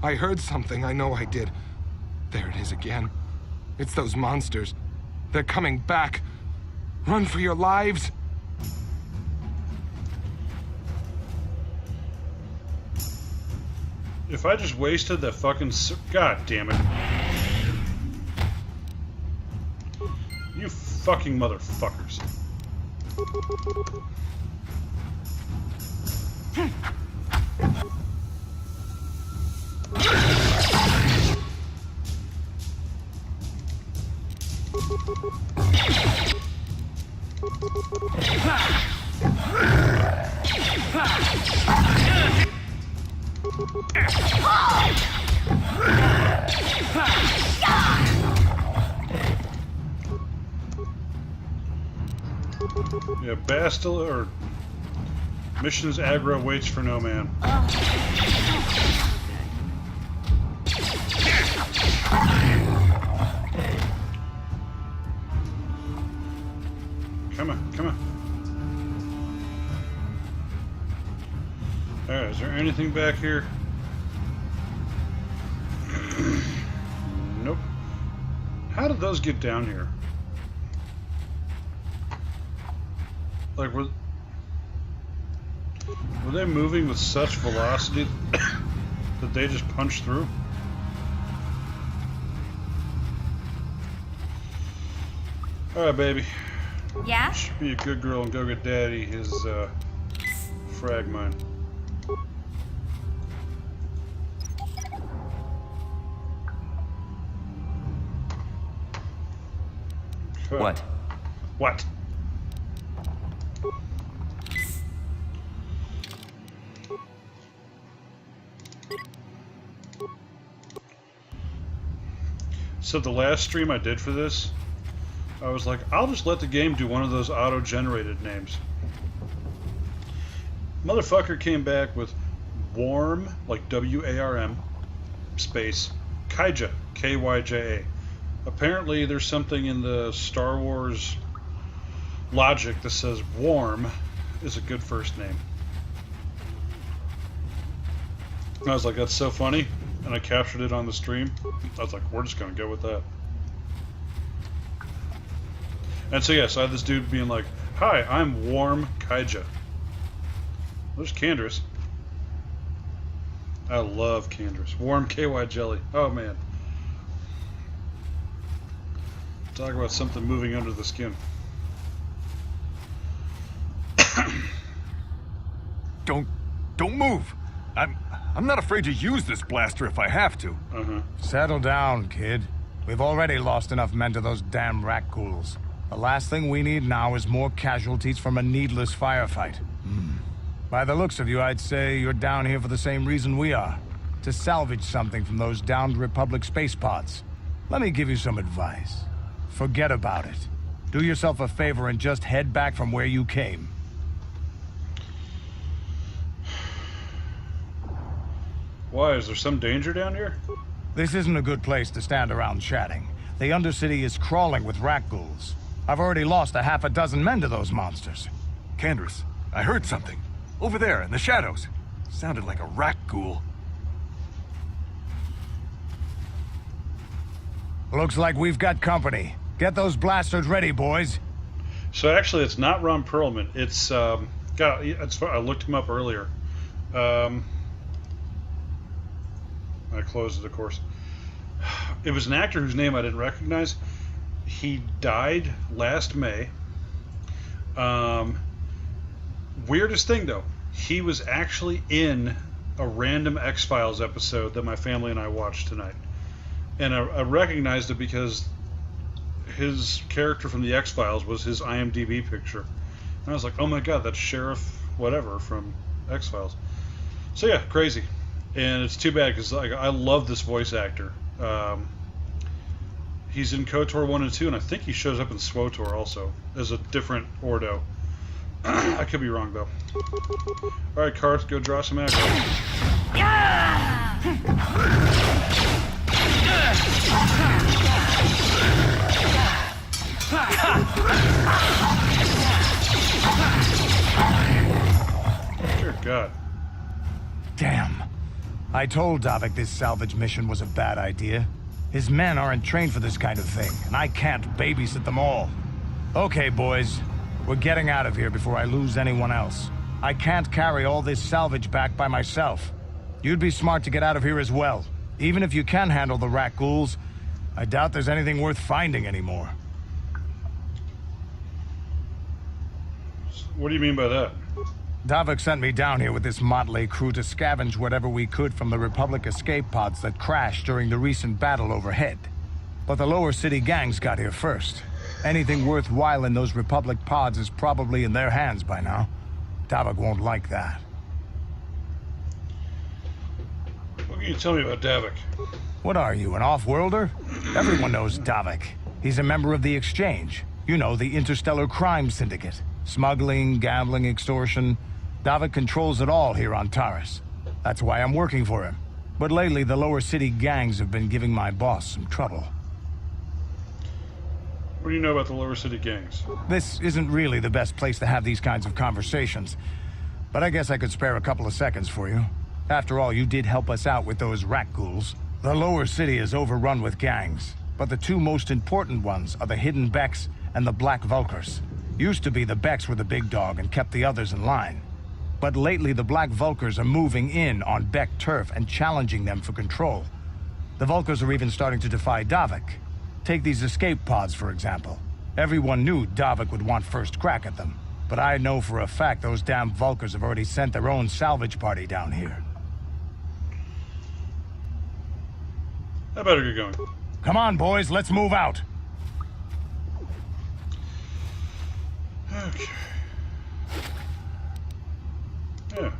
I heard something. I know I did. There it is again. It's those monsters. They're coming back. Run for your lives. If I just wasted that fucking... God damn it. You fucking motherfuckers. Yeah, Bastila or missions aggro waits for no man. Come on, come on. Alright, is there anything back here? Nope. How did those get down here? Like, were they moving with such velocity that they just punched through? Alright, baby. Yeah? Should be a good girl and go get daddy his frag mine. Okay. What? What? So the last stream I did for this, I was like, I'll just let the game do one of those auto-generated names. Motherfucker came back with Warm, like W-A-R-M, space, Kyja, K-Y-J-A. Apparently, there's something in the Star Wars logic that says Warm is a good first name. And I was like, that's so funny. And I captured it on the stream. I was like, we're just going to go with that. And so, yes, I had this dude being like, hi, I'm Warm Kaija. There's Candrace. I love Candrace. Warm KY jelly. Oh, man. Talk about something moving under the skin. Don't move. I'm not afraid to use this blaster if I have to. Settle down, kid. We've already lost enough men to those damn rat ghouls. The last thing we need now is more casualties from a needless firefight. By the looks of you, I'd say you're down here for the same reason we are. To salvage something from those downed Republic space pods. Let me give you some advice. Forget about it. Do yourself a favor and just head back from where you came. Why? Is there some danger down here? This isn't a good place to stand around chatting. The Undercity is crawling with rat ghouls. I've already lost a half a dozen men to those monsters. Candrace, I heard something. Over there, in the shadows. Sounded like a rat ghoul. Looks like we've got company. Get those blasters ready, boys. So actually, it's not Ron Perlman. It's I looked him up earlier. I closed it, of course. It was an actor whose name I didn't recognize. He died last May. Weirdest thing, though, he was actually in a random X-Files episode that my family and I watched tonight. And I recognized it because his character from the X-Files was his IMDb picture. And I was like, oh my god, that's Sheriff whatever from X-Files. So yeah, crazy. And it's too bad because I love this voice actor. He's in KotOR 1 and 2, and I think he shows up in SWTOR also as a different Ordo. I could be wrong, though. Alright, Karth, go draw some aggro. Dear God. Damn. I told Davik this salvage mission was a bad idea. His men aren't trained for this kind of thing, and I can't babysit them all. Okay, boys. We're getting out of here before I lose anyone else. I can't carry all this salvage back by myself. You'd be smart to get out of here as well. Even if you can handle the rat ghouls, I doubt there's anything worth finding anymore. What do you mean by that? Davik sent me down here with this motley crew to scavenge whatever we could from the Republic escape pods that crashed during the recent battle overhead. But the lower city gangs got here first. Anything worthwhile in those Republic pods is probably in their hands by now. Davik won't like that. What can you tell me about Davik? What are you, an off-worlder? Everyone knows Davik. He's a member of the Exchange. You know, the interstellar crime syndicate. Smuggling, gambling, extortion. Davik controls it all here on Taris. That's why I'm working for him. But lately, the lower city gangs have been giving my boss some trouble. What do you know about the lower city gangs? This isn't really the best place to have these kinds of conversations. But I guess I could spare a couple of seconds for you. After all, you did help us out with those rat ghouls. The lower city is overrun with gangs. But the two most important ones are the Hidden Becks and the Black Vulkars. Used to be the Becks were the big dog and kept the others in line. But lately the Black Vulkars are moving in on Beck turf and challenging them for control. The Vulkars are even starting to defy Davik. Take these escape pods, for example. Everyone knew Davik would want first crack at them. But I know for a fact those damn Vulkars have already sent their own salvage party down here. I better get going. Come on, boys, let's move out. Okay. Yeah.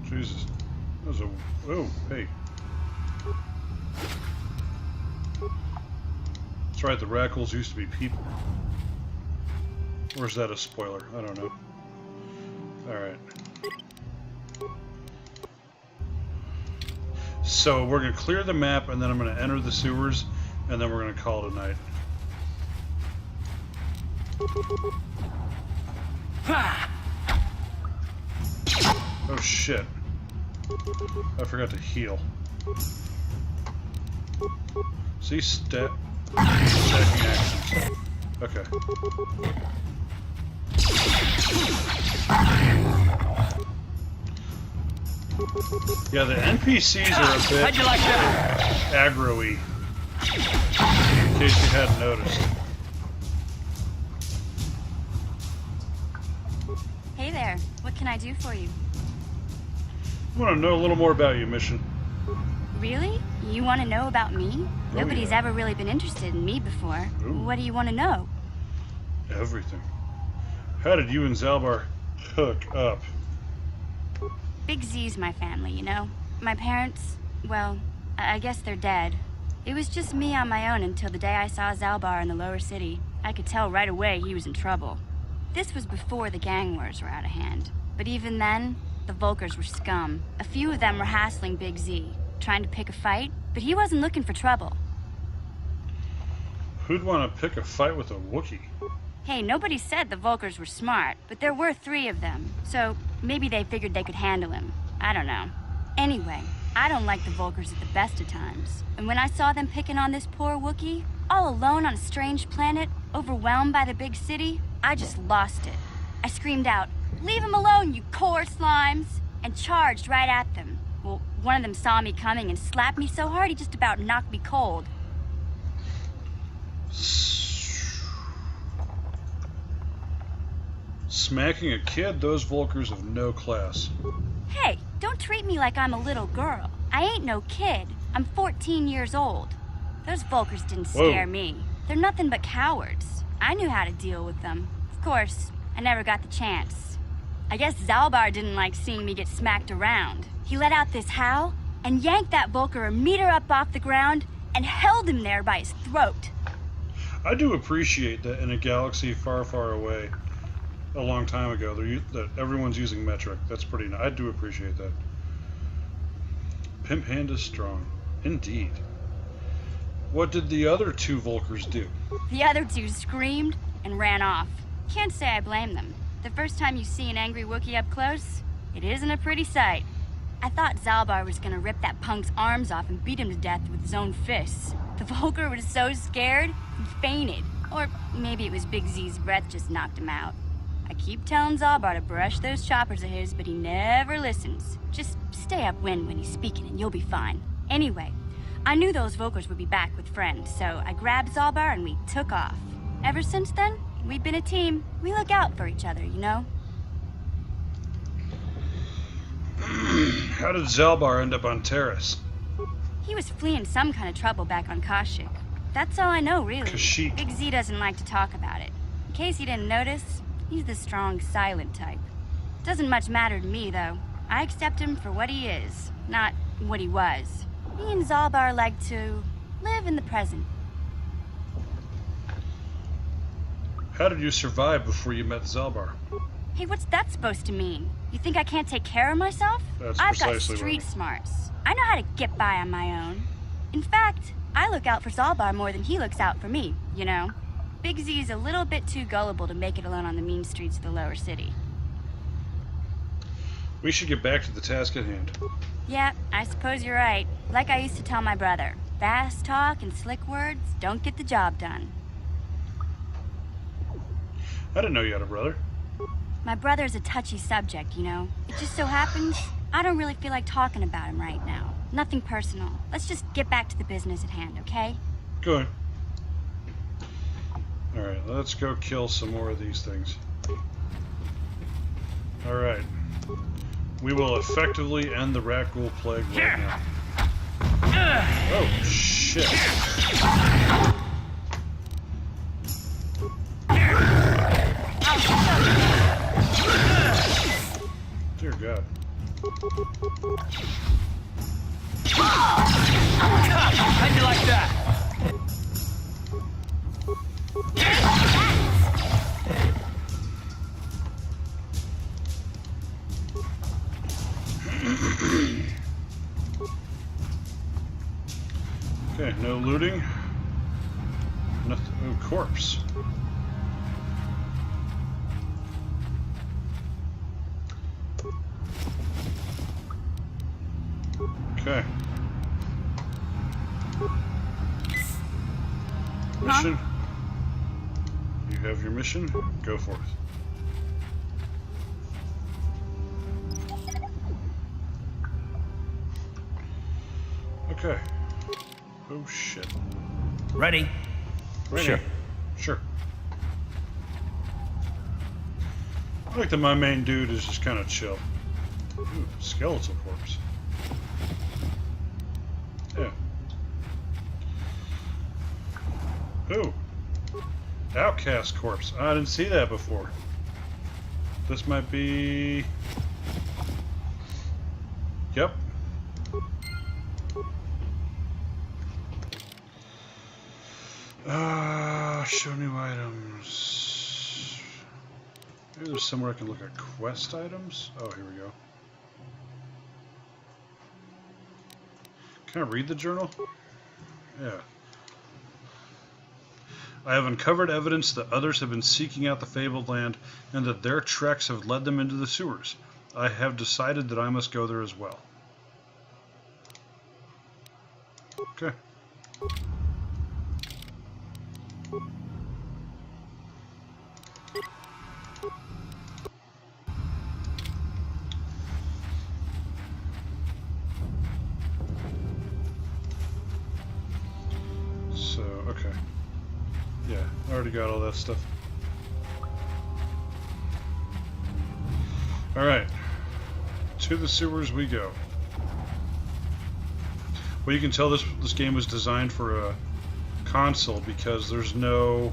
Jesus. That was a... Oh, hey. That's right, the rat ghouls used to be people. Or is that a spoiler? I don't know. Alright. So we're going to clear the map, and then I'm going to enter the sewers, and then we're going to call it a night. Oh shit. I forgot to heal. See, stacking actions. Okay. Yeah, the NPCs are a bit aggro-y, in case you hadn't noticed. Hey there, what can I do for you? I want to know a little more about you, Mission. Really? You want to know about me? Oh, Nobody's yeah. ever really been interested in me before. Ooh. What do you want to know? Everything. How did you and Zalbar hook up? Big Z's my family, you know? My parents, well, I guess they're dead. It was just me on my own until the day I saw Zalbar in the lower city. I could tell right away he was in trouble. This was before the gang wars were out of hand. But even then, the Volkers were scum. A few of them were hassling Big Z, trying to pick a fight, but he wasn't looking for trouble. Who'd want to pick a fight with a Wookiee? Hey, nobody said the Volkers were smart, but there were 3 of them, so maybe they figured they could handle him. I don't know. Anyway, I don't like the Volkers at the best of times. And when I saw them picking on this poor Wookiee, all alone on a strange planet, overwhelmed by the big city, I just lost it. I screamed out, "Leave him alone, you KotOR slimes!" and charged right at them. Well, one of them saw me coming and slapped me so hard he just about knocked me cold. Smacking a kid? Those Volkers have no class. Hey, don't treat me like I'm a little girl. I ain't no kid. I'm 14 years old. Those Volkers didn't scare me. They're nothing but cowards. I knew how to deal with them. Of course, I never got the chance. I guess Zalbar didn't like seeing me get smacked around. He let out this howl and yanked that Volker a meter up off the ground and held him there by his throat. I do appreciate that in a galaxy far, far away, a long time ago, that everyone's using metric. That's pretty nice. I do appreciate that. Pimp hand is strong. Indeed. What did the other 2 Volkers do? The other 2 screamed and ran off. Can't say I blame them. The first time you see an angry Wookiee up close, it isn't a pretty sight. I thought Zalbar was gonna rip that punk's arms off and beat him to death with his own fists. The Volker was so scared, he fainted. Or maybe it was Big Z's breath just knocked him out. I keep telling Zalbar to brush those choppers of his, but he never listens. Just stay upwind when he's speaking and you'll be fine. Anyway, I knew those Volkers would be back with friends, so I grabbed Zalbar and we took off. Ever since then, we've been a team. We look out for each other, you know? How did Zalbar end up on Terrace? He was fleeing some kind of trouble back on Kashyyyk. That's all I know, really. Kashyyyk. Big Z doesn't like to talk about it. In case you didn't notice, he's the strong, silent type. Doesn't much matter to me, though. I accept him for what he is, not what he was. Me and Zalbar like to live in the present. How did you survive before you met Zalbar? Hey, what's that supposed to mean? You think I can't take care of myself? That's I've got precisely street right. smarts. I know how to get by on my own. In fact, I look out for Zalbar more than he looks out for me, you know? Big Z's a little bit too gullible to make it alone on the mean streets of the lower city. We should get back to the task at hand. Yeah, I suppose you're right. Like I used to tell my brother, fast talk and slick words don't get the job done. I didn't know you had a brother. My brother's a touchy subject, you know? It just so happens I don't really feel like talking about him right now. Nothing personal. Let's just get back to the business at hand, okay? Go ahead. Alright, let's go kill some more of these things. Alright. We will effectively end the rat ghoul plague right now. Oh, shit. Dear God. How'd you like that? Okay, no looting. Nothing. Oh, corpse. Okay. Mission. You have your mission. Go forth. Okay. Oh shit. Ready? Ready. Sure. Sure. I like that my main dude is just kind of chill. Ooh, skeletal corpse. Yeah. Ooh. Outcast corpse. I didn't see that before. This might be... Yep. Show new items. Maybe there's somewhere I can look at quest items. Oh, here we go. Can I read the journal? Yeah. I have uncovered evidence that others have been seeking out the fabled land and that their treks have led them into the sewers. I have decided that I must go there as well. Okay. So, okay. Yeah, I already got all that stuff. Alright. To the sewers we go. Well, you can tell this game was designed for a console because there's no,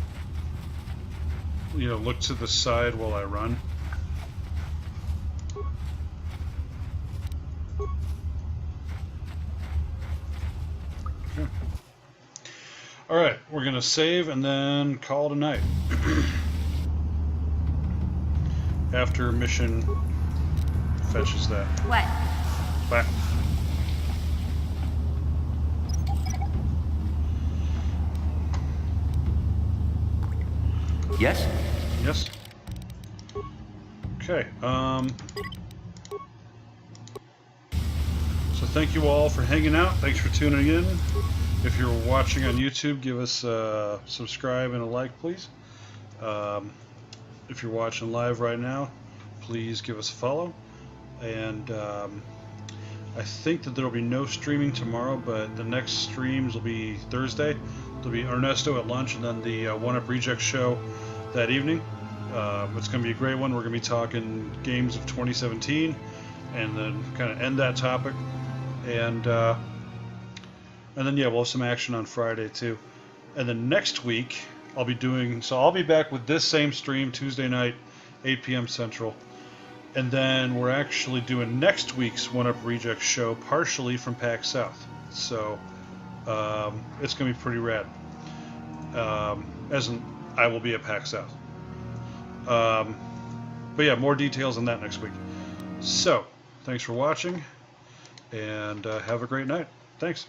you know, look to the side while I run. Okay. Alright, we're going to save and then call it a night. After mission fetches that. What? Bye. Yes? Yes. Okay, so thank you all for hanging out. Thanks for tuning in. If you're watching on YouTube, give us a subscribe and a like, please. If you're watching live right now, please give us a follow. And I think that there will be no streaming tomorrow, but the next streams will be Thursday. There'll be Ernesto at lunch and then the One Up Reject show that evening. It's going to be a great one. We're going to be talking games of 2017 and then kind of end that topic. And then, yeah, we'll have some action on Friday, too. And then next week, I'll be back with this same stream Tuesday night, 8 p.m. Central. And then we're actually doing next week's One Up Reject show partially from PAX South. So it's going to be pretty rad. As in, I will be at PAX South. But yeah, more details on that next week. So, thanks for watching, and have a great night. Thanks.